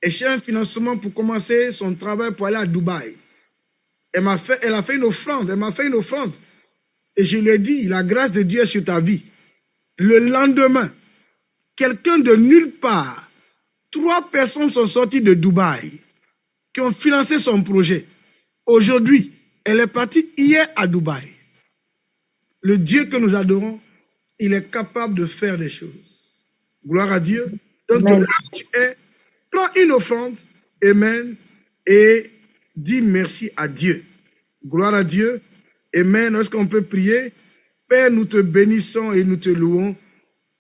Et j'ai un financement pour commencer son travail pour aller à Dubaï. Elle a fait une offrande. Elle m'a fait une offrande. Et je lui ai dit, la grâce de Dieu est sur ta vie. Le lendemain, quelqu'un de nulle part, 3 personnes sont sorties de Dubaï qui ont financé son projet. Aujourd'hui, elle est partie hier à Dubaï. Le Dieu que nous adorons, il est capable de faire des choses. Gloire à Dieu. Donc, là où tu es, prends une offrande, amen, et dis merci à Dieu. Gloire à Dieu. Amen. Est-ce qu'on peut prier? Père, nous te bénissons et nous te louons.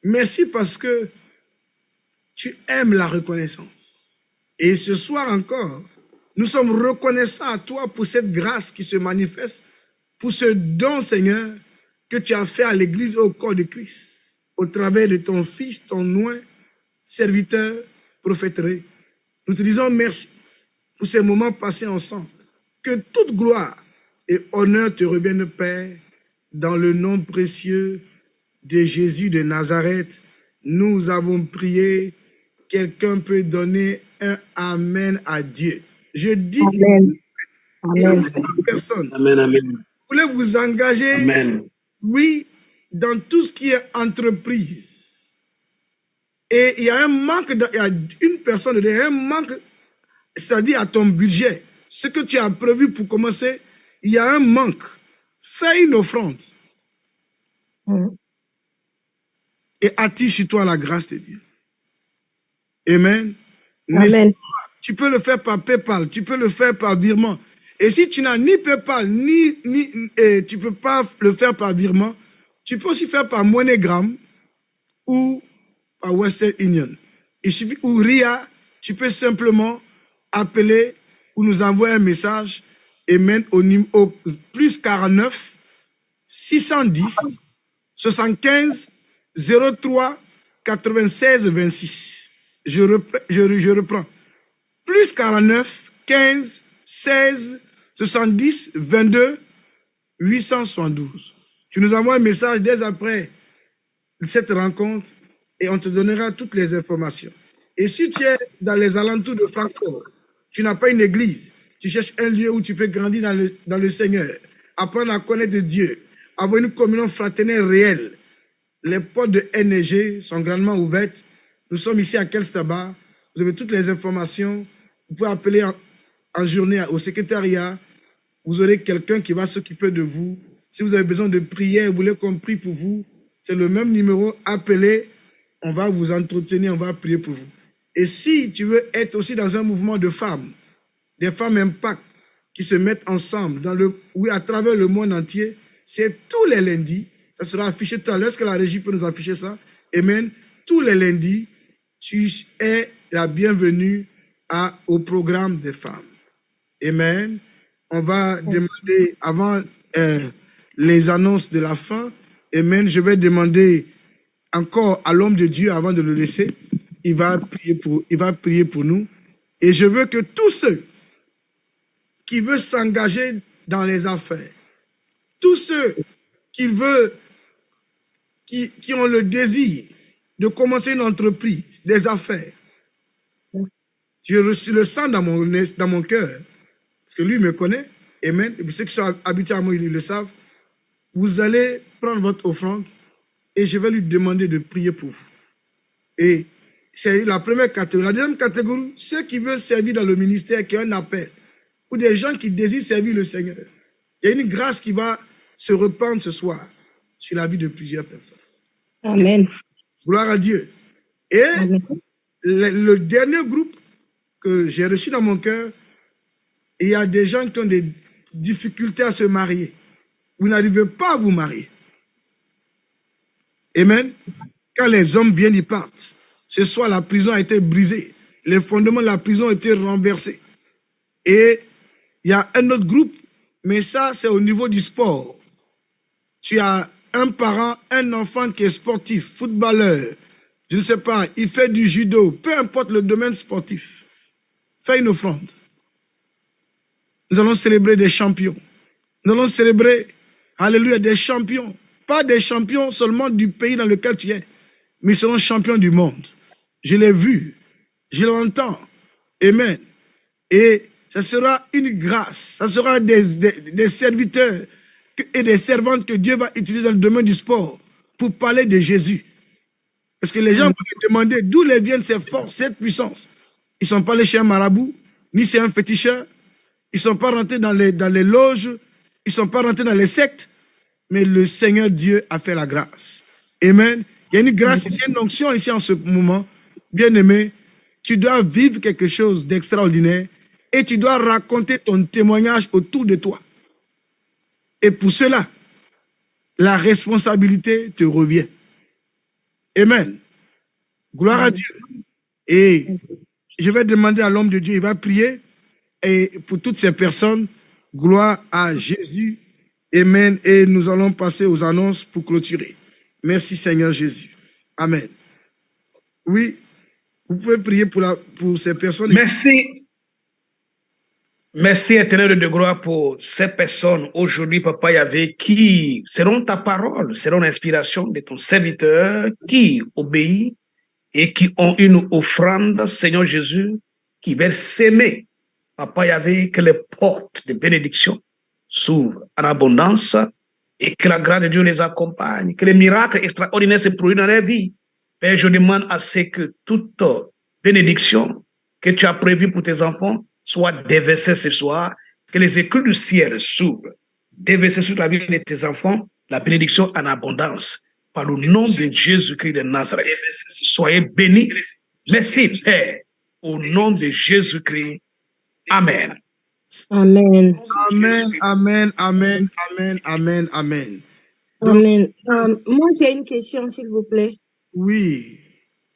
Merci parce que tu aimes la reconnaissance. Et ce soir encore, nous sommes reconnaissants à toi pour cette grâce qui se manifeste, pour ce don, Seigneur, que tu as fait à l'Église et au corps de Christ, au travers de ton Fils, ton oint, serviteur, prophéterie. Nous te disons merci pour ces moments passés ensemble. Que toute gloire et honneur te reviennent, Père, dans le nom précieux de Jésus de Nazareth. Nous avons prié. Quelqu'un peut donner un Amen à Dieu. Je dis Amen. et Amen. personne. Amen, amen. Vous voulez vous engager, Amen. oui, dans tout ce qui est entreprise. Et il y a un manque, il y a une personne, il y a un manque, c'est-à-dire à ton budget. Ce que tu as prévu pour commencer, il y a un manque. Fais une offrande Mm. et attire sur toi la grâce de Dieu. Amen. Amen. Tu peux le faire par PayPal, tu peux le faire par virement. Et si tu n'as ni PayPal, tu ne peux pas le faire par virement, tu peux aussi faire par MoneyGram ou par Western Union. Il suffit, ou RIA, tu peux simplement appeler ou nous envoyer un message et mettre au plus 49 610 75 03 96 26. Je reprends. Plus 49 15 16 70 22 872. Tu nous envoies un message dès après cette rencontre et on te donnera toutes les informations. Et si tu es dans les alentours de Francfort, tu n'as pas une église, tu cherches un lieu où tu peux grandir dans le Seigneur, apprendre à connaître Dieu, avoir une communion fraternelle réelle. Les portes de NG sont grandement ouvertes. Nous sommes ici à Kelstaba. Vous avez toutes les informations. Vous pouvez appeler en journée au secrétariat. Vous aurez quelqu'un qui va s'occuper de vous. Si vous avez besoin de prière, vous voulez qu'on prie pour vous, c'est le même numéro. Appelez, on va vous entretenir, on va prier pour vous. Et si tu veux être aussi dans un mouvement de femmes, des femmes impact qui se mettent ensemble à travers le monde entier, c'est tous les lundis. Ça sera affiché tout à l'heure. Est-ce que la régie peut nous afficher ça? Amen. Tous les lundis, tu es la bienvenue au programme des femmes. Amen. On va demander, avant les annonces de la fin, amen, je vais demander encore à l'homme de Dieu avant de le laisser. Il va prier pour nous. Et je veux que tous ceux qui veulent s'engager dans les affaires, tous ceux qui ont le désir de commencer une entreprise, des affaires, je reçois le sang dans mon cœur, parce que lui me connaît, amen, et ceux qui sont habitués à moi, ils le savent. Vous allez prendre votre offrande et je vais lui demander de prier pour vous. Et c'est la première catégorie. La deuxième catégorie, ceux qui veulent servir dans le ministère, qui ont un appel, ou des gens qui désirent servir le Seigneur. Il y a une grâce qui va se répandre ce soir sur la vie de plusieurs personnes. Amen. Gloire à Dieu. Et Amen. le dernier groupe que j'ai reçu dans mon cœur, il y a des gens qui ont des difficultés à se marier. Vous n'arrivez pas à vous marier. Amen. Quand les hommes viennent, ils partent. Ce soir, la prison a été brisée. Les fondements de la prison ont été renversés. Et il y a un autre groupe, mais ça, c'est au niveau du sport. Tu as un parent, un enfant qui est sportif, footballeur, je ne sais pas, il fait du judo, peu importe le domaine sportif. Fais une offrande. Nous allons célébrer des champions. Nous allons célébrer, alléluia, des champions. Pas des champions seulement du pays dans lequel tu es, mais ils seront champions du monde. Je l'ai vu, je l'entends. Amen. Et ça sera une grâce, ça sera des serviteurs et des servantes que Dieu va utiliser dans le domaine du sport pour parler de Jésus. Parce que les gens vont me demander d'où les viennent ces forces, cette puissance. Ils ne sont pas allés chez un marabout, ni chez un féticheur. Ils ne sont pas rentrés dans les loges, ils ne sont pas rentrés dans les sectes, mais le Seigneur Dieu a fait la grâce. Amen. Il y a une grâce ici, une onction ici en ce moment. Bien-aimé, tu dois vivre quelque chose d'extraordinaire et tu dois raconter ton témoignage autour de toi. Et pour cela, la responsabilité te revient. Amen. Gloire à Dieu. Et je vais demander à l'homme de Dieu, il va prier. Et pour toutes ces personnes, gloire à Jésus. Amen. Et nous allons passer aux annonces pour clôturer. Merci Seigneur Jésus. Amen. Oui, vous pouvez prier pour ces personnes. Merci. Merci éternel de gloire pour ces personnes aujourd'hui, Papa Yahvé, qui seront ta parole, seront l'inspiration de ton serviteur, qui obéit et qui ont une offrande, Seigneur Jésus, qui veulent s'aimer Papa Yahvé, que les portes de bénédiction s'ouvrent en abondance et que la grâce de Dieu les accompagne, que les miracles extraordinaires se produisent dans leur vie. Père, je demande à ce que toute bénédiction que tu as prévue pour tes enfants soit déversée ce soir, que les écluses du ciel s'ouvrent, déversée sur la vie de tes enfants, la bénédiction en abondance. Par le nom de Jésus-Christ de Nazareth, soyez bénis. Merci, Père, au nom de Jésus-Christ. Amen. Amen. Amen, amen, amen, amen, amen, amen. Donc, Amen. Moi, j'ai une question, s'il vous plaît. oui,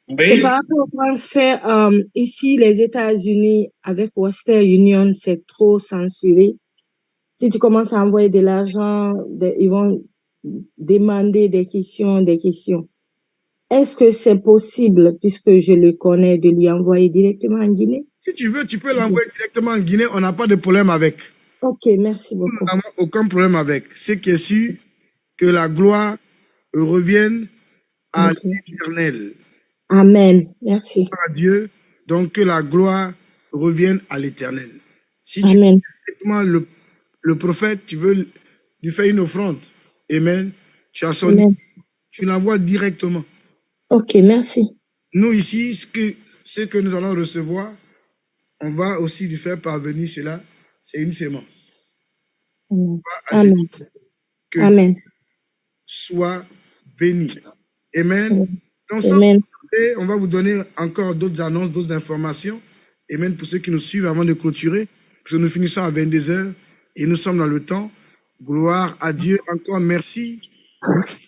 C'est Oui. par rapport au transfert, ici, les États-Unis, avec Western Union, c'est trop censuré. Si tu commences à envoyer de l'argent, ils vont demander des questions, des questions. Est-ce que c'est possible, puisque je le connais, de lui envoyer directement en Guinée? si tu veux, tu peux l'envoyer directement en Guinée, on n'a pas de problème avec. Ok, merci Nous beaucoup. n'avons aucun problème avec. Ce qui est sûr, que la gloire revienne à Ok. l'Éternel, Amen. Merci. à Dieu, donc que la gloire revienne à l'Éternel. Si tu Amen. directement le prophète, tu veux lui faire une offrande, amen, tu as son Amen. tu l'envoies directement. Ok, merci. Nous ici, ce que nous allons recevoir, on va aussi lui faire parvenir cela, c'est une sémence. Amen. À Amen. Jésus, que Amen. soit béni. Amen. Amen. Donc, sans Amen. plus tarder, on va vous donner encore d'autres annonces, d'autres informations. Amen. Pour ceux qui nous suivent avant de clôturer, parce que nous finissons à 22 heures et nous sommes dans le temps. Gloire à Dieu. Encore merci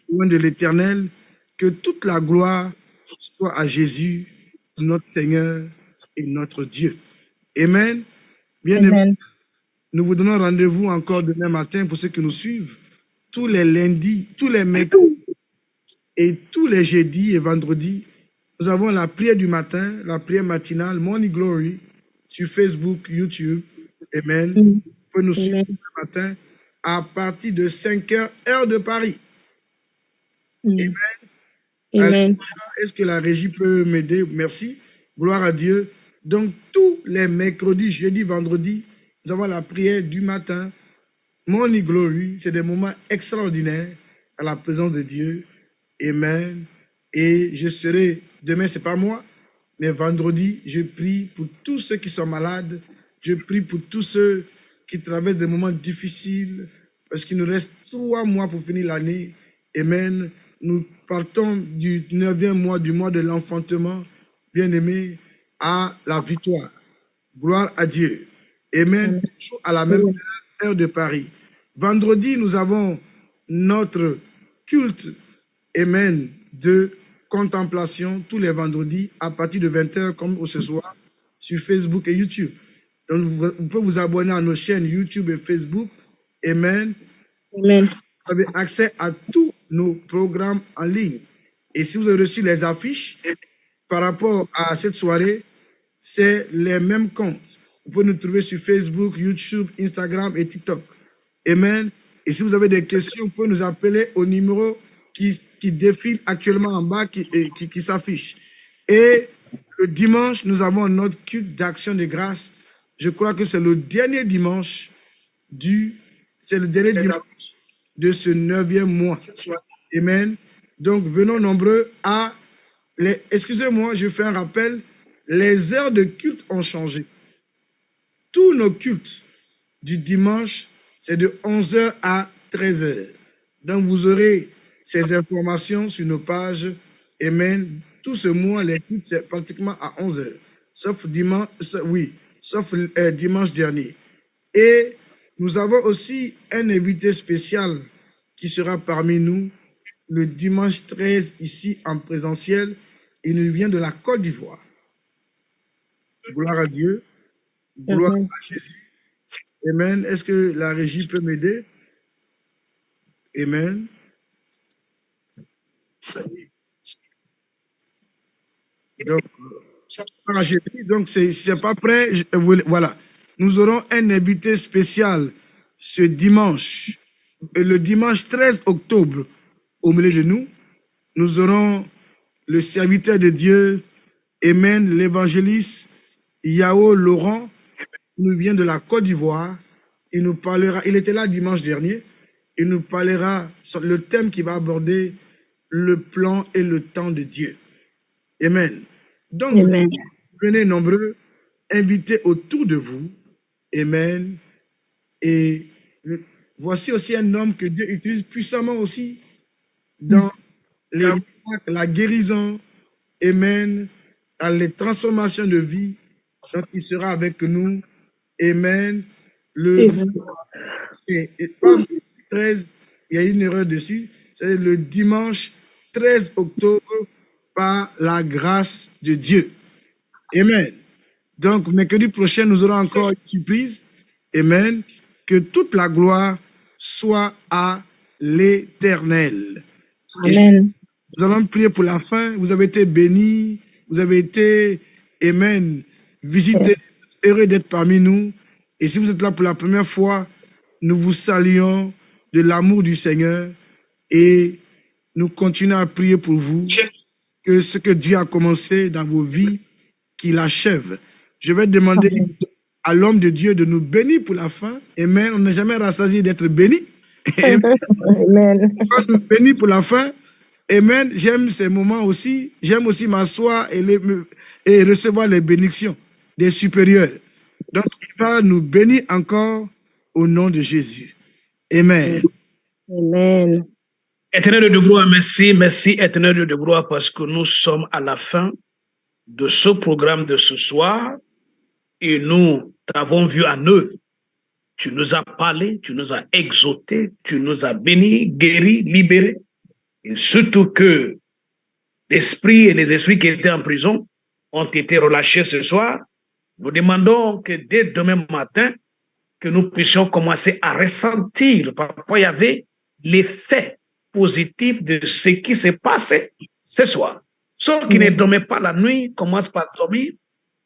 au nom de l'Éternel. Que toute la gloire soit à Jésus, notre Seigneur et notre Dieu. Amen. Bien aimé, Amen. nous vous donnons rendez-vous encore demain matin pour ceux qui nous suivent. Tous les lundis, tous les mercredis et tous les jeudis et vendredis, nous avons la prière du matin, la prière matinale, Morning Glory, sur Facebook, YouTube. Amen. Mm. Vous pouvez nous suivre Amen. le matin à partir de 5 heures, heure de Paris. Mm. Alors, Amen. est-ce que la régie peut m'aider? Merci. Gloire à Dieu. Donc, tous les mercredis, jeudi, vendredi, nous avons la prière du matin. Morning Glory, c'est des moments extraordinaires à la présence de Dieu. Amen. Et je serai, demain, c'est pas moi, mais vendredi, je prie pour tous ceux qui sont malades. Je prie pour tous ceux qui traversent des moments difficiles, parce qu'il nous reste 3 mois pour finir l'année. Amen. Nous partons du 9e mois, du mois de l'enfantement, bien-aimé, à la victoire. Gloire à Dieu. Amen. Toujours à la même heure de Paris. Vendredi, nous avons notre culte, amen, de contemplation tous les vendredis à partir de 20h comme ce soir sur Facebook et YouTube. Donc, vous pouvez vous abonner à nos chaînes YouTube et Facebook. Amen. Amen. Vous avez accès à tous nos programmes en ligne. Et si vous avez reçu les affiches par rapport à cette soirée, c'est les mêmes comptes. Vous pouvez nous trouver sur Facebook, YouTube, Instagram et TikTok. Amen. Et si vous avez des questions, vous pouvez nous appeler au numéro qui défile actuellement en bas, qui s'affiche. Et le dimanche, nous avons notre culte d'action de grâce. Je crois que c'est le dernier dimanche de ce 9e mois. Amen. Donc, venons nombreux à excusez-moi, je fais un rappel. Les heures de culte ont changé. Tous nos cultes du dimanche, c'est de 11h à 13h. Donc, vous aurez ces informations sur nos pages. Amen. Tout ce mois, les cultes, c'est pratiquement à 11h. Sauf dimanche, dimanche dernier. Et nous avons aussi un invité spécial qui sera parmi nous le dimanche 13 ici en présentiel. Il nous vient de la Côte d'Ivoire. Gloire à Dieu. Gloire Amen. à Jésus. Amen. Est-ce que la régie peut m'aider? Amen. Donc, c'est pas prêt. Voilà. Nous aurons un invité spécial ce dimanche, le dimanche 13 octobre, au milieu de nous. Nous aurons le serviteur de Dieu, Amen, l'évangéliste Yao Laurent, nous vient de la Côte d'Ivoire. Il nous parlera, il était là dimanche dernier, il nous parlera sur le thème qui va aborder le plan et le temps de Dieu. Amen. Donc, Amen. venez nombreux, invitez autour de vous. Amen. Et voici aussi un homme que Dieu utilise puissamment aussi dans les miracles, la guérison. Amen. Dans les transformations de vie. Donc, il sera avec nous. Amen. Pas 13, il y a une erreur dessus. C'est le dimanche 13 octobre par la grâce de Dieu. Amen. Donc, mercredi prochain, nous aurons encore une surprise. Amen. Que toute la gloire soit à l'Éternel. Amen. Nous allons prier pour la fin. Vous avez été bénis. Vous avez été, amen, visités. Heureux d'être parmi nous. Et si vous êtes là pour la première fois, nous vous saluons de l'amour du Seigneur et nous continuons à prier pour vous que ce que Dieu a commencé dans vos vies, qu'il achève. Je vais demander à l'homme de Dieu de nous bénir pour la fin. Amen. On n'est jamais rassasié d'être béni. Amen. On va nous bénir pour la fin. Amen. J'aime ces moments aussi. J'aime aussi m'asseoir et recevoir les bénédictions des supérieurs. Donc, il va nous bénir encore au nom de Jésus. Amen. Amen. Éternel de gloire, merci, merci, éternel de gloire, parce que nous sommes à la fin de ce programme de ce soir et nous t'avons vu en œuvre. Tu nous as parlé, tu nous as exhortés, tu nous as bénis, guéris, libérés. Et surtout que l'esprit et les esprits qui étaient en prison ont été relâchés ce soir. Nous demandons que dès demain matin, que nous puissions commencer à ressentir. Parfois, il y avait l'effet positif de ce qui s'est passé ce soir. Ceux qui ne dormaient pas la nuit commencent par dormir.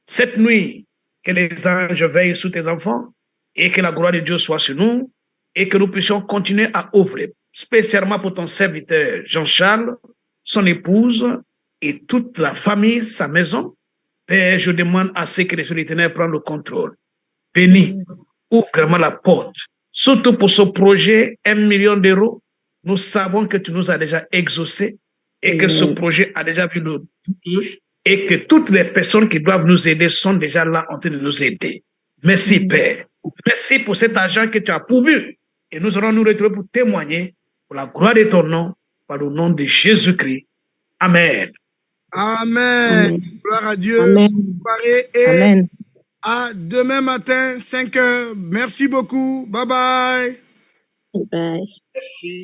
Cette nuit, que les anges veillent sur tes enfants et que la gloire de Dieu soit sur nous et que nous puissions continuer à ouvrir, spécialement pour ton serviteur Jean-Charles, son épouse et toute la famille, sa maison. Père, je demande à ce que l'Esprit éternel prenne le contrôle. Bénis, ouvre vraiment la porte. Surtout pour ce projet, 1 million d'euros, nous savons que tu nous as déjà exaucés et que ce projet a déjà vu le bout et que toutes les personnes qui doivent nous aider sont déjà là en train de nous aider. Merci, Père. Merci pour cet argent que tu as pourvu. Et nous allons nous retrouver pour témoigner pour la gloire de ton nom, par le nom de Jésus-Christ. Amen. Amen. Gloire à Dieu. Amen. Et Amen. à demain matin, 5 heures. Merci beaucoup. Bye bye. Bye. Merci.